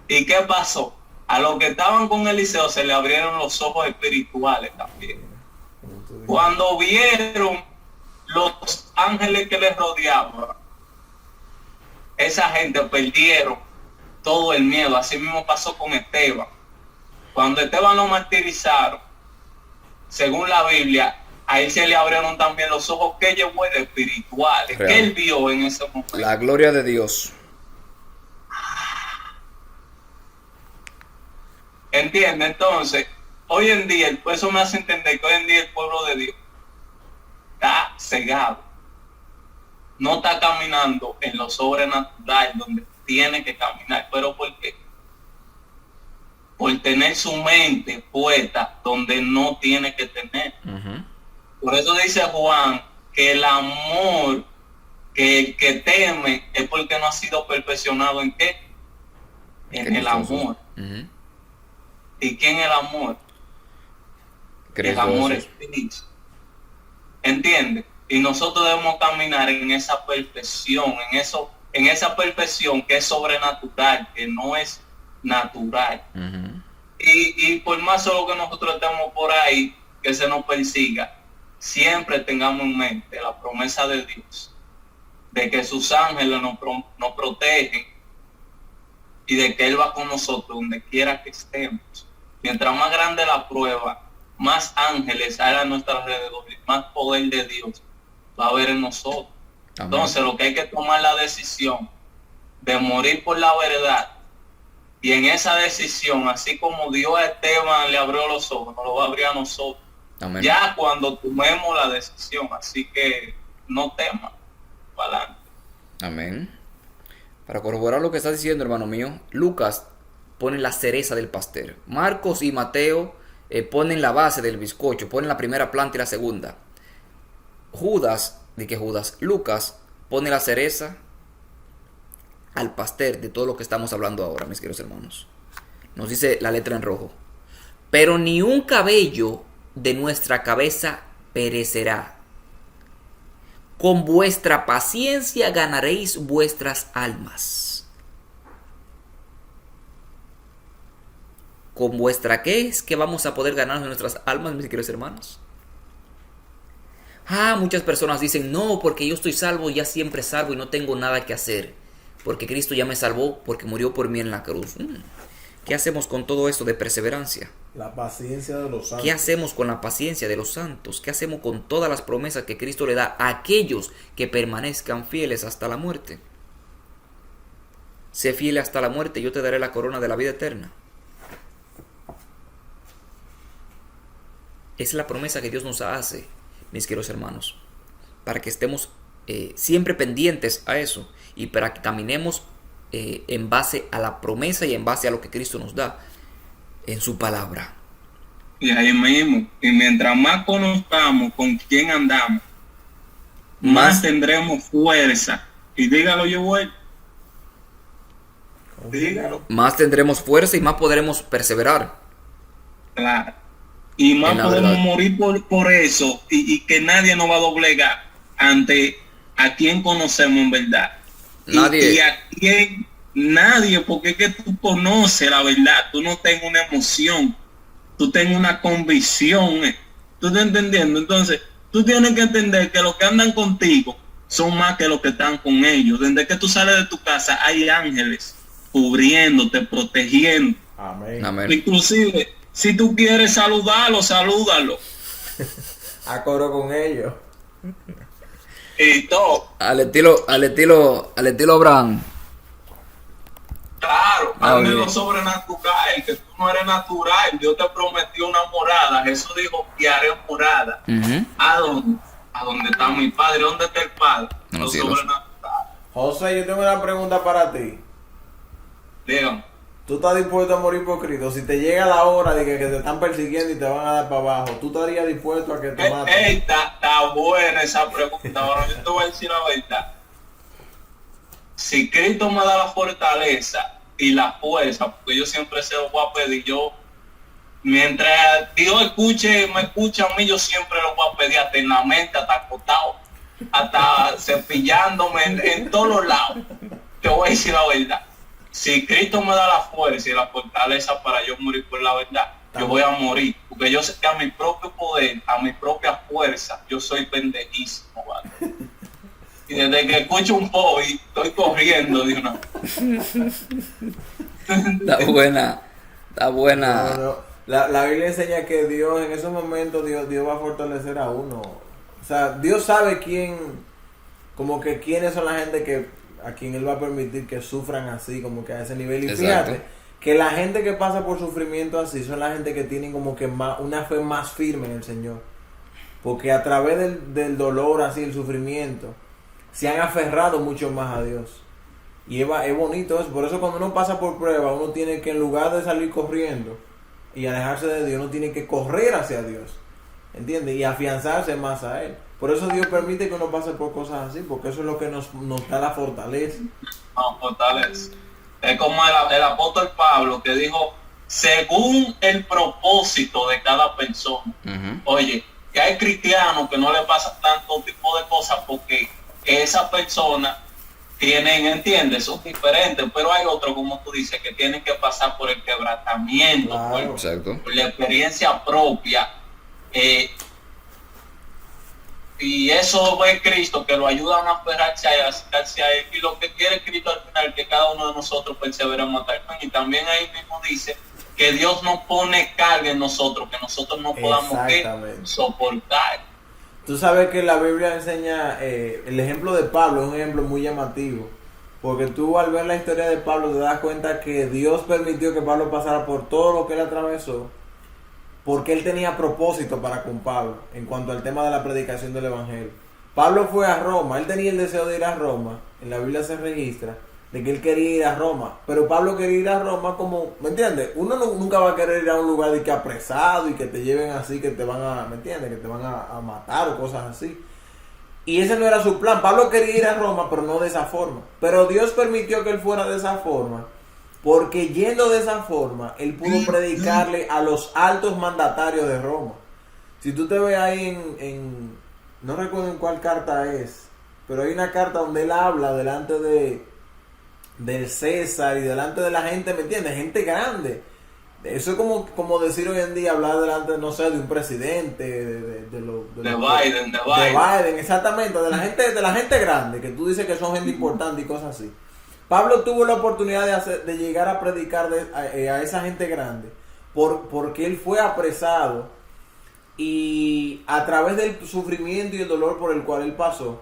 ¿Y qué pasó? A los que estaban con Eliseo se le abrieron los ojos espirituales también. Cuando vieron los ángeles que les rodeaban, esa gente perdieron todo el miedo. Así mismo pasó con Esteban. Cuando Esteban lo martirizaron, según la Biblia, a él se le abrieron también los ojos que llevó de espirituales. Real. ¿Qué él vio en ese momento? La gloria de Dios. ¿Entiendes? Entonces, hoy en día, eso me hace entender que hoy en día el pueblo de Dios está cegado. No está caminando en lo sobrenatural donde tiene que caminar. ¿Pero por qué? Por tener su mente puesta donde no tiene que tener. Uh-huh. Por eso dice Juan que el amor que el que teme es porque no ha sido perfeccionado ¿en qué? En el amor. Uh-huh. ¿Y quién es el amor? Cristo El amor Jesús. es Cristo. ¿Entiendes? Y nosotros debemos caminar en esa perfección, en esa perfección que es sobrenatural, que no es natural. Uh-huh. Y por más solo que nosotros estemos por ahí, que se nos persiga, siempre tengamos en mente la promesa de Dios, de que sus ángeles nos protegen y de que Él va con nosotros donde quiera que estemos. Mientras más grande la prueba, más ángeles hay a nuestro alrededor y más poder de Dios va a haber en nosotros. Amén. Entonces lo que hay que tomar la decisión de morir por la verdad. Y en esa decisión, así como Dios a Esteban le abrió los ojos, nos lo va a abrir a nosotros. Amén. Ya cuando tomemos la decisión. Así que no temas. Para adelante. Amén. Para corroborar lo que estás diciendo, hermano mío, Lucas pone la cereza del pastel. Marcos y Mateo ponen la base del bizcocho, ponen la primera planta y la segunda. Lucas pone la cereza al pastel de todo lo que estamos hablando ahora, mis queridos hermanos. Nos dice la letra en rojo: pero ni un cabello de nuestra cabeza perecerá. Con vuestra paciencia ganaréis vuestras almas. ¿Con vuestra qué es que vamos a poder ganar nuestras almas, mis queridos hermanos? Muchas personas dicen, no, porque yo estoy salvo, ya siempre salvo y no tengo nada que hacer. Porque Cristo ya me salvó, porque murió por mí en la cruz. ¿Qué hacemos con todo esto de perseverancia? La paciencia de los santos. ¿Qué hacemos con la paciencia de los santos? ¿Qué hacemos con todas las promesas que Cristo le da a aquellos que permanezcan fieles hasta la muerte? Sé fiel hasta la muerte, yo te daré la corona de la vida eterna. Es la promesa que Dios nos hace, mis queridos hermanos, para que estemos siempre pendientes a eso y para que caminemos en base a la promesa y en base a lo que Cristo nos da en su palabra. Y ahí mismo, y mientras más conozcamos con quién andamos, más tendremos fuerza. Y dígalo, yo voy. Dígalo. Más tendremos fuerza y más podremos perseverar. Claro. Y más podemos verdad morir por eso, y que nadie nos va a doblegar ante a quien conocemos en verdad. Nadie. Y a quien nadie, porque es que tú conoces la verdad, tú no tienes una emoción, tú tienes una convicción. ¿Tú estás entendiendo? Entonces, tú tienes que entender que los que andan contigo son más que los que están con ellos. Desde que tú sales de tu casa hay ángeles cubriéndote, protegiendo. Amén. Amén. Inclusive, si tú quieres saludarlo, salúdalo. A coro con ellos. Y todo. Al estilo Abraham. Claro, Ah, hazme bien. lo sobrenatural, que tú no eres natural. Dios te prometió una morada. Jesús dijo que haré morada. Ujú. ¿A dónde? A donde está mi padre. ¿Dónde está el padre? En Lo los cielos. sobrenatural. José, yo tengo una pregunta para ti. Dígame. ¿Tú estás dispuesto a morir por Cristo? Si te llega la hora de que te están persiguiendo y te van a dar para abajo, ¿tú estarías dispuesto a que te maten? Está buena esa pregunta. Ahora yo te voy a decir la verdad. Si Cristo me da la fortaleza y la fuerza, porque yo siempre se lo voy a pedir, mientras Dios me escucha a mí, yo siempre lo voy a pedir, hasta en la mente, hasta acostado, hasta cepillándome en todos los lados. Te voy a decir la verdad. Si Cristo me da la fuerza y la fortaleza para yo morir por la verdad, yo voy a morir, porque yo sé que a mi propio poder, a mi propia fuerza, yo soy pendejísimo, ¿vale? Y desde que escucho un y estoy corriendo de una. Está buena. No, no. La Biblia enseña que Dios, en esos momentos, Dios va a fortalecer a uno. O sea, Dios sabe quiénes son la gente a quien Él va a permitir que sufran así, como que a ese nivel. Y Exacto. fíjate, que la gente que pasa por sufrimiento así son la gente que tienen como que una fe más firme en el Señor. Porque a través del dolor, así, el sufrimiento, se han aferrado mucho más a Dios. Y es bonito eso. Por eso cuando uno pasa por prueba, uno tiene que, en lugar de salir corriendo y alejarse de Dios, uno tiene que correr hacia Dios, ¿entiendes? Y afianzarse más a Él. Por eso Dios permite que uno pase por cosas así, porque eso es lo que nos da la fortaleza. No, fortaleza. Es como el apóstol Pablo que dijo, según el propósito de cada persona. Ujú. Oye, que hay cristianos que no le pasan tanto tipo de cosas porque esa persona tienen, ¿entiendes? Son diferentes, pero hay otros, como tú dices, que tienen que pasar por el quebrantamiento, Claro. Exacto. por la experiencia propia. Y eso es Cristo, que lo ayudan a aferrarse a Él. Y lo que quiere Cristo al final, que cada uno de nosotros perseveremos hasta el fin. Y también ahí mismo dice que Dios nos pone carga en nosotros, que nosotros no podamos Exactamente. soportar. Tú sabes que la Biblia enseña, el ejemplo de Pablo es un ejemplo muy llamativo, Porque tú al ver la historia de Pablo te das cuenta que Dios permitió que Pablo pasara por todo lo que él atravesó, porque él tenía propósito para con Pablo en cuanto al tema de la predicación del Evangelio. Pablo fue a Roma, él tenía el deseo de ir a Roma, en la Biblia se registra, de que él quería ir a Roma, pero Pablo quería ir a Roma como, ¿me entiendes? Uno nunca va a querer ir a un lugar de que apresado y que te lleven así, que te van a, ¿me entiendes? Que te van a matar o cosas así. Y ese no era su plan. Pablo quería ir a Roma, pero no de esa forma. Pero Dios permitió que él fuera de esa forma, porque yendo de esa forma, él pudo predicarle a los altos mandatarios de Roma. Si tú te ves ahí no recuerdo en cuál carta es, pero hay una carta donde él habla delante del César y delante de la gente, ¿me entiendes? Gente grande. Eso es como decir hoy en día, hablar delante, no sé, de un presidente, de Biden, exactamente, de la gente grande, que tú dices que son gente importante y cosas así. Pablo tuvo la oportunidad de llegar a predicar a esa gente grande, porque él fue apresado y a través del sufrimiento y el dolor por el cual él pasó,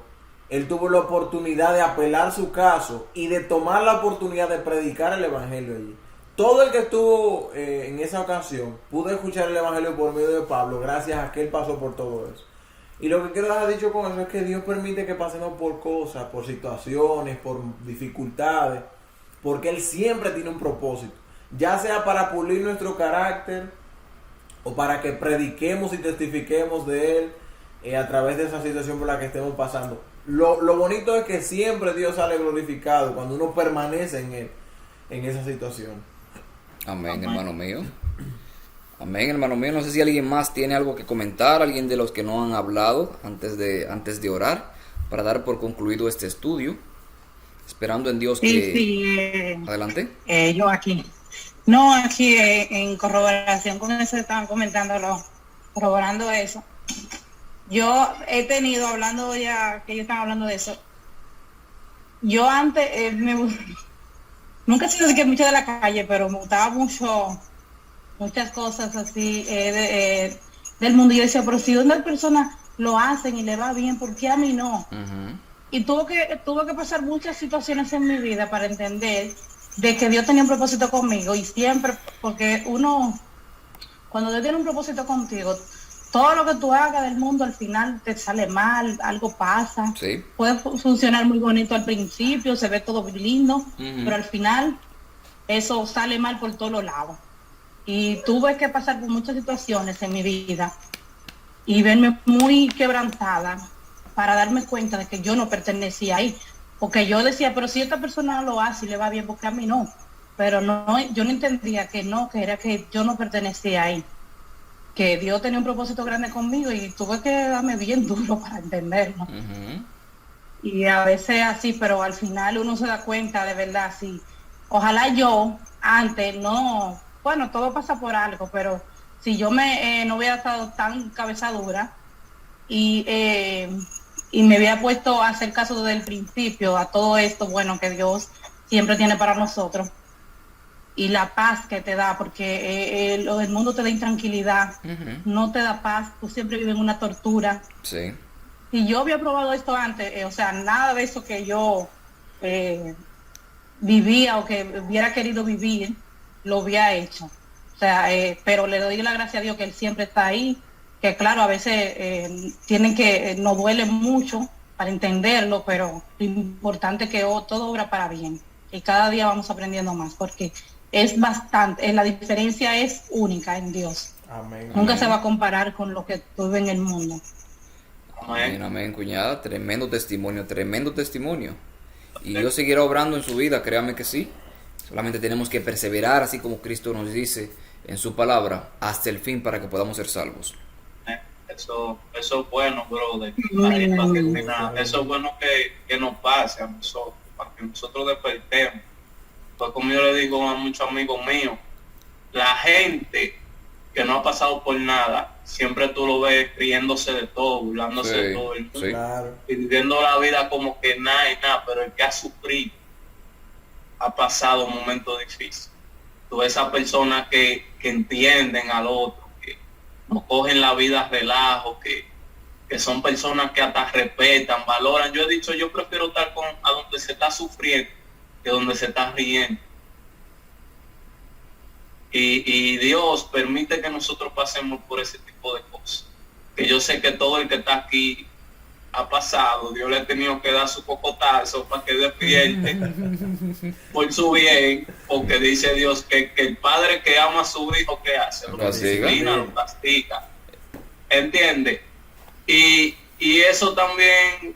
él tuvo la oportunidad de apelar su caso y de tomar la oportunidad de predicar el Evangelio allí. Todo el que estuvo en esa ocasión pudo escuchar el Evangelio por medio de Pablo, gracias a que él pasó por todo eso. Y lo que quiero dejar dicho con eso es que Dios permite que pasemos por cosas, por situaciones, por dificultades, porque Él siempre tiene un propósito, ya sea para pulir nuestro carácter o para que prediquemos y testifiquemos de Él a través de esa situación por la que estemos pasando. Lo bonito es que siempre Dios sale glorificado cuando uno permanece en Él, en esa situación. Amén, hermano mío. Amén, hermano mío. No sé si alguien más tiene algo que comentar, alguien de los que no han hablado antes de orar, para dar por concluido este estudio, esperando en Dios que... Sí, adelante. Yo aquí. No, aquí en corroboración con eso que estaban comentándolo, corroborando eso. Yo he tenido, hablando ya que ellos están hablando de eso, yo antes nunca he sido así que mucho de la calle, pero me gustaba muchas cosas así del mundo. Y yo decía, pero si otras personas lo hacen y le va bien, ¿por qué a mí no? Uh-huh. Y tuve que pasar muchas situaciones en mi vida para entender de que Dios tenía un propósito conmigo. Y siempre, porque cuando Dios tiene un propósito contigo, todo lo que tú hagas del mundo al final te sale mal, algo pasa. Sí. Puede funcionar muy bonito al principio, se ve todo muy lindo, uh-huh, pero al final eso sale mal por todos los lados. Y tuve que pasar por muchas situaciones en mi vida y verme muy quebrantada para darme cuenta de que yo no pertenecía ahí. Porque yo decía, pero si esta persona lo hace y le va bien, porque a mí no. Pero no, yo no entendía que era que yo no pertenecía ahí. Que Dios tenía un propósito grande conmigo y tuve que darme bien duro para entenderlo. Uh-huh. Y a veces así, pero al final uno se da cuenta de verdad, sí. Ojalá yo antes no, bueno, todo pasa por algo, pero si yo no hubiera estado tan cabeza dura y me hubiera puesto a hacer caso desde el principio a todo esto bueno que Dios siempre tiene para nosotros, y la paz que te da, porque el mundo te da intranquilidad, uh-huh, no te da paz, tú siempre vives en una tortura. Sí. Y yo había probado esto antes, o sea, nada de eso que yo vivía o que hubiera querido vivir, lo había hecho. O sea, pero le doy la gracia a Dios que Él siempre está ahí, que claro, a veces nos duele mucho para entenderlo, pero lo importante es que todo obra para bien. Y cada día vamos aprendiendo más, porque es bastante, la diferencia es única en Dios. Amén. Nunca se va a comparar con lo que tú ves en el mundo. Amén, amén, cuñada. Tremendo testimonio, tremendo testimonio. Y Dios seguirá obrando en su vida, créame que sí. Solamente tenemos que perseverar, así como Cristo nos dice en su palabra, hasta el fin para que podamos ser salvos. Eso es bueno, brother. Eso es bueno que nos pase a nosotros, para que nosotros despertemos. Pues como yo le digo a muchos amigos míos, la gente que no ha pasado por nada, siempre tú lo ves riéndose de todo, burlándose de todo el mundo, sí, claro, y viviendo la vida como que nada y nada, pero el que ha sufrido, ha pasado momentos difíciles. Tú ves esas personas que entienden al otro, que no cogen la vida a relajo, que son personas que hasta respetan, valoran. Yo he dicho, yo prefiero estar a donde se está sufriendo, de donde se está riendo. Y Dios permite que nosotros pasemos por ese tipo de cosas. Que yo sé que todo el que está aquí ha pasado. Dios le ha tenido que dar su cocotazo para que despierte por su bien, porque dice Dios que el padre que ama a su hijo, ¿qué hace? Lo disciplina, lo castiga. ¿Entiende? Y eso también,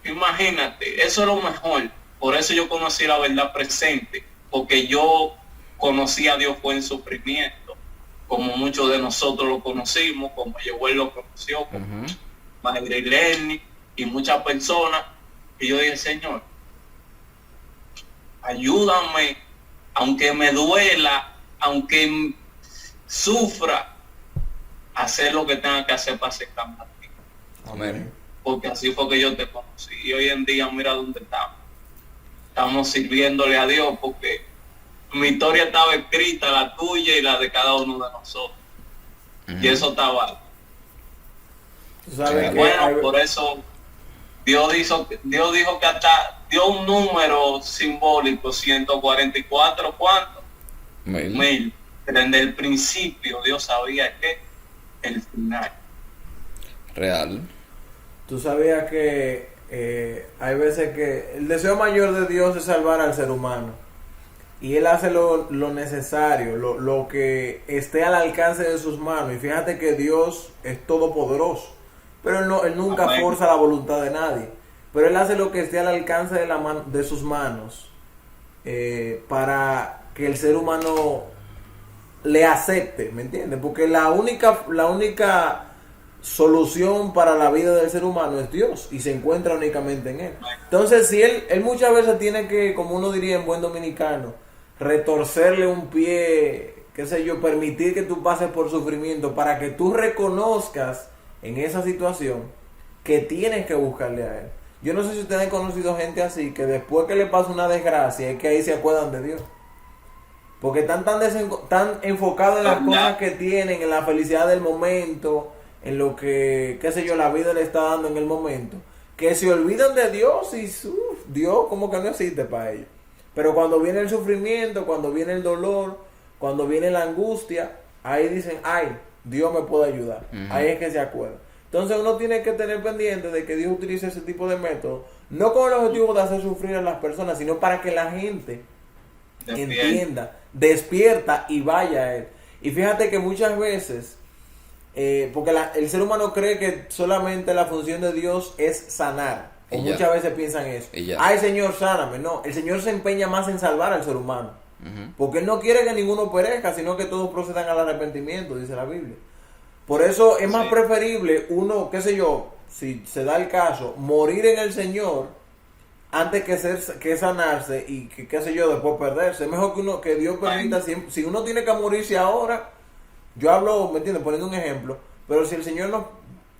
imagínate, eso es lo mejor. Por eso yo conocí la verdad presente, porque yo conocí a Dios fue en sufrimiento, como muchos de nosotros lo conocimos, como Yehuel lo conoció, como Madre Lenny y muchas personas. Y yo dije, Señor, ayúdame, aunque me duela, aunque sufra, a hacer lo que tenga que hacer para acercarme a ti. Amén. Porque así fue que yo te conocí. Y hoy en día mira dónde estamos. Estamos sirviéndole a Dios, porque mi historia estaba escrita, la tuya y la de cada uno de nosotros. Y eso estaba. Bueno, por eso Dios dijo que hasta dio un número simbólico, 144, ¿cuánto? 1000. Desde el principio Dios sabía que el final. Real. Tú sabías que hay veces que el deseo mayor de Dios es salvar al ser humano. Y Él hace lo necesario, lo que esté al alcance de sus manos. Y fíjate que Dios es todopoderoso. Pero Él nunca forza la voluntad de nadie. Pero Él hace lo que esté al alcance de sus manos para que el ser humano le acepte, ¿me entiendes? Porque la única solución para la vida del ser humano es Dios y se encuentra únicamente en Él. Entonces, si él muchas veces tiene que, como uno diría en buen dominicano, retorcerle un pie, qué sé yo, permitir que tú pases por sufrimiento para que tú reconozcas en esa situación que tienes que buscarle a Él. Yo no sé si ustedes han conocido gente así, que después que le pasa una desgracia es que ahí se acuerdan de Dios. Porque están tan enfocados en las cosas que tienen, en la felicidad del momento, en lo que, qué sé yo, la vida le está dando en el momento, que se olvidan de Dios y Dios como que no existe para ellos. Pero cuando viene el sufrimiento, cuando viene el dolor, cuando viene la angustia, ahí dicen, ay, Dios me puede ayudar. Ahí es que se acuerdan. Entonces uno tiene que tener pendiente de que Dios utilice ese tipo de métodos, no con el objetivo de hacer sufrir a las personas, sino para que la gente entienda, despierta y vaya a Él. Y fíjate que muchas veces, porque el ser humano cree que solamente la función de Dios es sanar. O muchas veces piensan eso. Ay, Señor, sáname. No, el Señor se empeña más en salvar al ser humano. Porque Él no quiere que ninguno perezca, sino que todos procedan al arrepentimiento, dice la Biblia. Por eso es más preferible uno, qué sé yo, si se da el caso, morir en el Señor antes que sanarse y que, qué sé yo, después perderse. Es mejor que Dios permita, si uno tiene que morirse ahora, yo hablo, ¿me entiendes? Poniendo un ejemplo, pero si el Señor no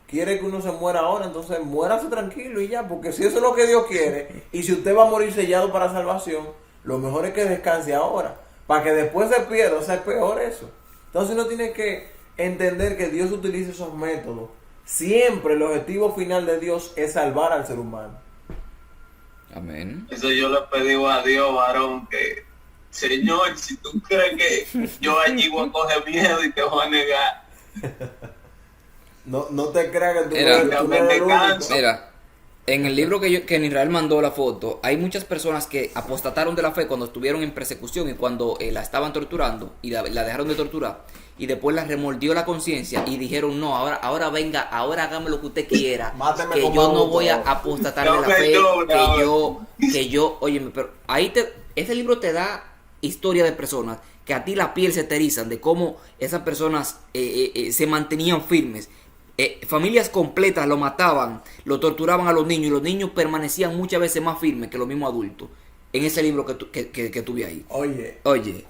quiere que uno se muera ahora, entonces muérase tranquilo y ya, porque si eso es lo que Dios quiere, y si usted va a morir sellado para salvación, lo mejor es que descanse ahora, para que después se pierda, o sea, es peor eso. Entonces uno tiene que entender que Dios utiliza esos métodos. Siempre el objetivo final de Dios es salvar al ser humano. Amén. Eso yo le pedí a Dios, varón, que Señor, si tú crees que yo allí voy a coger miedo y te voy a negar, no te creas que tú no eres el único. Mira, en el libro que Israel mandó la foto, hay muchas personas que apostataron de la fe cuando estuvieron en persecución y cuando la estaban torturando y la dejaron de torturar, y después la remordió la conciencia y dijeron, no, ahora venga, ahora hágame lo que usted quiera, que yo no voy a apostatar de la fe, que yo, óyeme, pero ese libro te da historia de personas que a ti la piel se te erizan, de cómo esas personas se mantenían firmes. Familias completas lo mataban, lo torturaban a los niños, y los niños permanecían muchas veces más firmes que los mismos adultos. En ese libro que tuve ahí. Oye,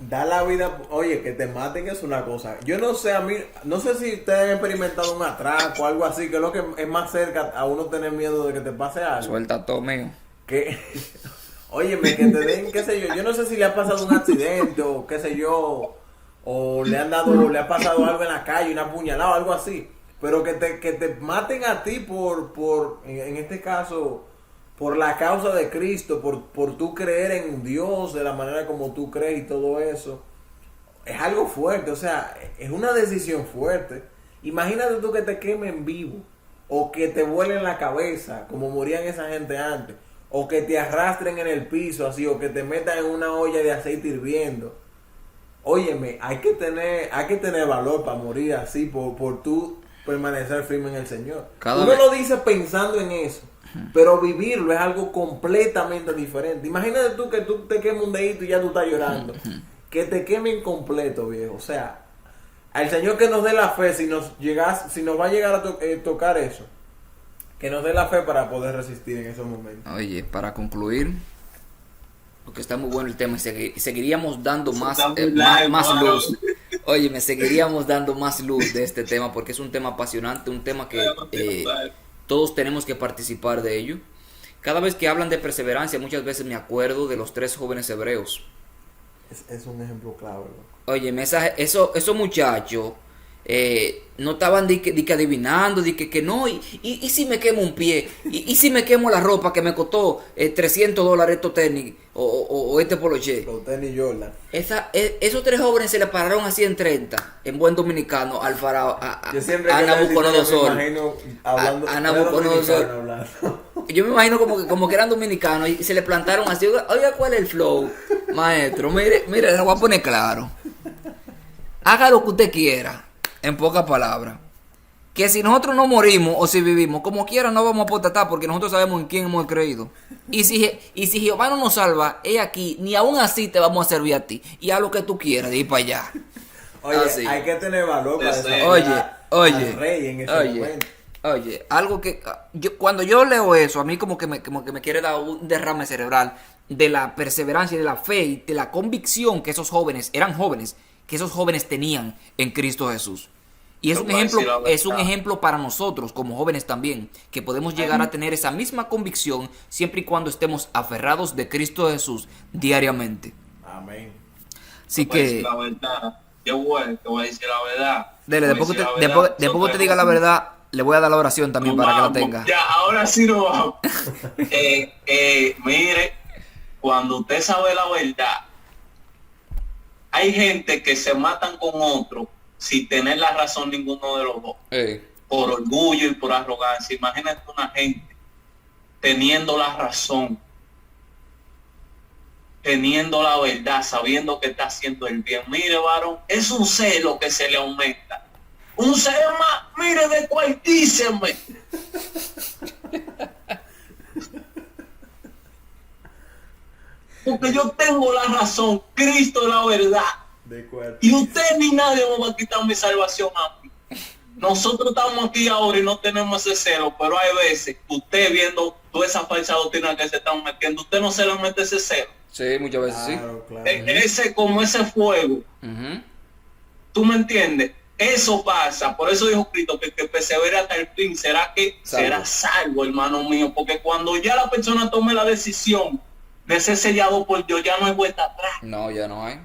da la vida, que te maten es una cosa. Yo no sé, no sé si ustedes han experimentado un atraco o algo así, que es lo que es más cerca a uno tener miedo de que te pase algo. Suelta todo, mío. Óyeme, que te den, qué sé yo no sé si le ha pasado un accidente o qué sé yo, o le ha pasado algo en la calle, una puñalada o algo así. Pero que te maten a ti por en este caso, por la causa de Cristo, por tú creer en Dios de la manera como tú crees y todo eso, es algo fuerte, o sea, es una decisión fuerte. Imagínate tú que te quemen vivo, o que te vuelen la cabeza, como morían esa gente antes, o que te arrastren en el piso así, o que te metan en una olla de aceite hirviendo. Óyeme, hay que tener valor para morir así, por tú permanecer firme en el Señor. Uno lo dice pensando en eso, pero vivirlo es algo completamente diferente. Imagínate tú que tú te quemes un dedito y ya tú estás llorando. Que te quemen completo, viejo. O sea, al Señor que nos dé la fe, si nos va a llegar a tocar eso, que nos dé la fe para poder resistir en esos momentos. Oye, para concluir, porque está muy bueno el tema, y seguiríamos dando más luz. Oye, me seguiríamos dando más luz de este tema, porque es un tema apasionante, un tema que todos tenemos que participar de ello. Cada vez que hablan de perseverancia, muchas veces me acuerdo de los 3 jóvenes hebreos. Es un ejemplo clave, loco. Oye, esos muchachos no estaban di que adivinando, que no, y si me quemo un pie, y si me quemo la ropa que me costó $300 estos tenis, o este poloché. Los tenis Jordan. Esos 3 jóvenes se le pararon así en 30, en buen dominicano, al faraón, a Nabucodonosor. A Nabucodonosor. Yo me imagino como que eran dominicanos y se le plantaron así. Oiga, ¿cuál es el flow, maestro? Mire, le voy a poner claro. Haga lo que usted quiera, en pocas palabras. Que si nosotros no morimos o si vivimos, como quiera no vamos a apostatar, porque nosotros sabemos en quién hemos creído. Y si Jehová no nos salva, es aquí, ni aún así te vamos a servir a ti. Y haz lo que tú quieras, de ir para allá. Oye, así. Hay que tener valor para eso. Oye, rey en ese momento. Oye, algo que cuando yo leo eso, a mí como que me quiere dar un derrame cerebral de la perseverancia y de la fe y de la convicción que esos jóvenes tenían en Cristo Jesús. Y es un ejemplo para nosotros como jóvenes también, que podemos llegar a tener esa misma convicción siempre y cuando estemos aferrados de Cristo Jesús diariamente. Amén. Así que la verdad, yo te voy a decir la verdad. Dele, después que te diga la verdad, le voy a dar la oración también para que la tenga. Ya, ahora sí nos vamos. Mire, cuando usted sabe la verdad, hay gente que se matan con otro sin tener la razón ninguno de los dos. Por orgullo y por arrogancia. Imagínate una gente teniendo la razón, teniendo la verdad, sabiendo que está haciendo el bien. Mire, varón, es un celo que se le aumenta. Un celo más, mire, descuartíceme. Porque yo tengo la razón, Cristo es la verdad. Y usted ni nadie me va a quitar mi salvación a mí. Nosotros estamos aquí ahora y no tenemos ese celo, pero hay veces que usted viendo toda esa falsa doctrina que se están metiendo, usted no se le mete ese celo. Sí, muchas veces claro, sí. Claro. Como ese fuego. ¿Tú me entiendes? Eso pasa, por eso dijo Cristo que persevera hasta el fin, será salvo, hermano mío, porque cuando ya la persona tome la decisión de ser sellado por Dios, ya no hay vuelta atrás. No, ya no hay.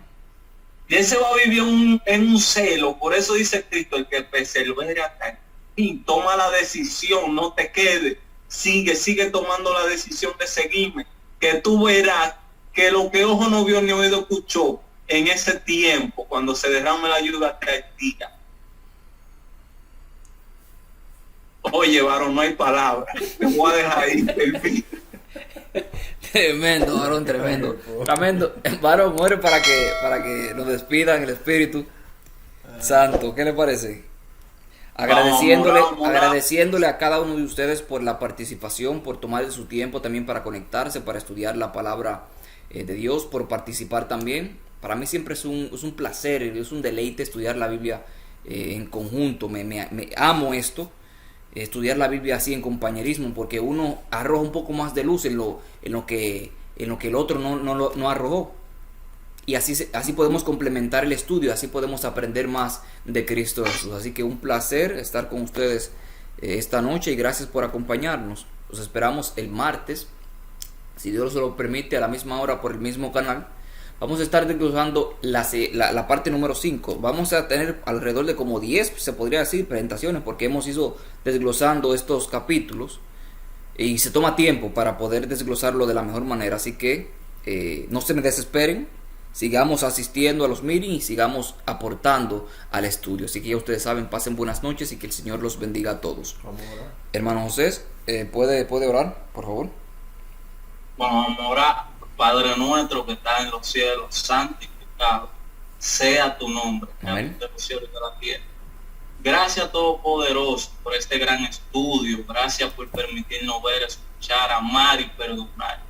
Y él se va a vivir en un celo, por eso dice Cristo, el que persevera hasta el fin, toma la decisión, no te quedes, sigue tomando la decisión de seguirme, que tú verás que lo que ojo no vio ni oído escuchó en ese tiempo, cuando se derrame la ayuda hasta el día. Oye, varón, no hay palabras. Te voy a dejar ahí. Tremendo, varón, tremendo. Tremendo. Varón, muere para que nos despidan el Espíritu Santo. ¿Qué le parece? Agradeciéndole a cada uno de ustedes por la participación, por tomar de su tiempo también para conectarse, para estudiar la palabra de Dios, por participar también. Para mí siempre es un placer, es un deleite estudiar la Biblia en conjunto. Me amo esto. Estudiar la Biblia así en compañerismo, porque uno arroja un poco más de luz en lo que el otro no arrojó, y así podemos complementar el estudio, así podemos aprender más de Cristo Jesús. Así que un placer estar con ustedes esta noche y gracias por acompañarnos. Los esperamos el martes, si Dios se lo permite, a la misma hora por el mismo canal. Vamos a estar desglosando la parte número 5. Vamos a tener alrededor de como 10, se podría decir, presentaciones, porque hemos ido desglosando estos capítulos. y se toma tiempo para poder desglosarlo de la mejor manera. Así que no se me desesperen, sigamos asistiendo a los meetings y sigamos aportando al estudio. Así que ya ustedes saben, pasen buenas noches y que el Señor los bendiga a todos. Vamos a orar. Hermano José, ¿puede orar, por favor? Bueno, vamos a orar. Padre nuestro que estás en los cielos, santificado sea tu nombre, Amén. de los cielos y de la tierra. Gracias Todopoderoso por este gran estudio. Gracias por permitirnos ver, escuchar, amar y perdonar.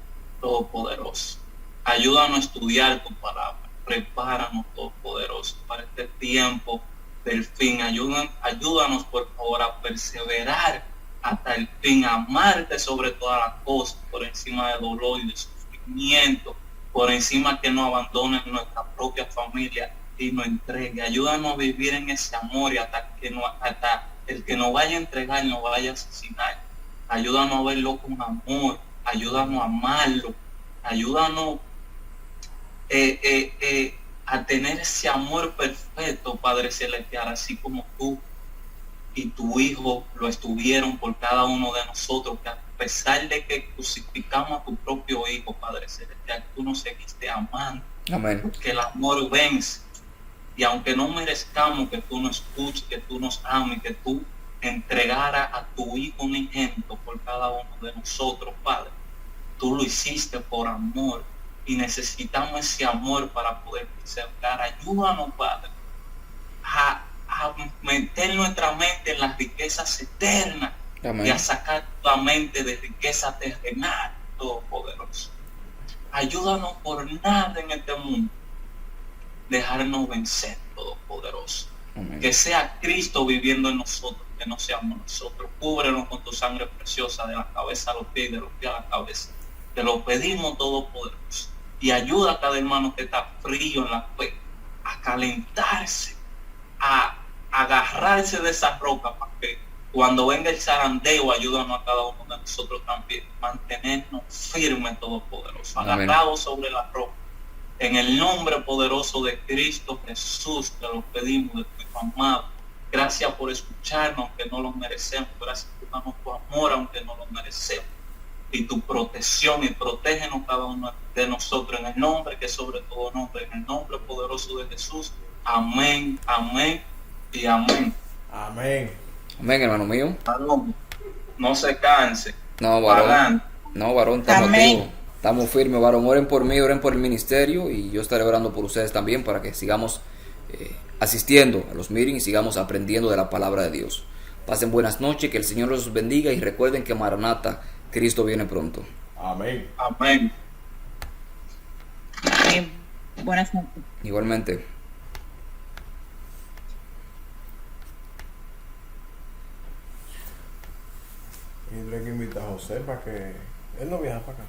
Todopoderoso, ayúdanos a estudiar tu palabra. Prepáranos, Todopoderoso, para este tiempo del fin. Ayúdanos, por favor, a perseverar hasta el fin, a amarte sobre todas las cosas, por encima de dolor y de sufrimiento, por encima que no abandonen nuestra propia familia y nos entregue. Ayúdanos a vivir en ese amor y hasta el que nos vaya a entregar nos vaya a asesinar. Ayúdanos a verlo con amor, ayúdanos a amarlo, ayúdanos a tener ese amor perfecto, Padre Celestial, así como tú y tu Hijo lo estuvieron por cada uno de nosotros, que a pesar de que crucificamos a tu propio Hijo, Padre Celestial, tú nos seguiste amando. Amén. Que el amor vence. Y aunque no merezcamos que tú nos escuches, que tú nos ames, que tú entregaras a tu Hijo unigénito por cada uno de nosotros, Padre, tú lo hiciste por amor y necesitamos ese amor para poder perseverar. Ayúdanos, Padre, a meter nuestra mente en las riquezas eternas. Amén. Y a sacar la mente de riqueza terrenal, Todopoderoso. Ayúdanos por nada en este mundo dejarnos vencer, Todopoderoso. Amén. Que sea Cristo viviendo en nosotros, que no seamos nosotros. Cúbrenos con tu sangre preciosa de la cabeza a los pies y de los pies a la cabeza. Te lo pedimos, Todopoderoso. Y ayuda a cada hermano que está frío en la fe a calentarse, a agarrarse de esa roca para que cuando venga el zarandeo, ayúdanos a cada uno de nosotros también, mantenernos firmes, Todopoderoso, agarrados sobre la roca. En el nombre poderoso de Cristo Jesús te lo pedimos, de tu Hijo amado. Gracias por escucharnos, aunque no lo merecemos. Gracias por darnos tu amor, aunque no lo merecemos. Y tu protección, y protégenos cada uno de nosotros, en el nombre que sobre todo nombre, en el nombre poderoso de Jesús. Amén, amén y amén. Amén. Amén, hermano mío. Varón, no se canse. No, varón. Adelante. No, varón, estamos Amén. activos. Estamos firmes, varón. Oren por mí, oren por el ministerio y yo estaré orando por ustedes también para que sigamos asistiendo a los meetings y sigamos aprendiendo de la palabra de Dios. Pasen buenas noches, que el Señor los bendiga y recuerden que Maranata, Cristo viene pronto. Amén. Amén. Buenas noches. Igualmente. Y le que invita a José para que él no viaja para acá.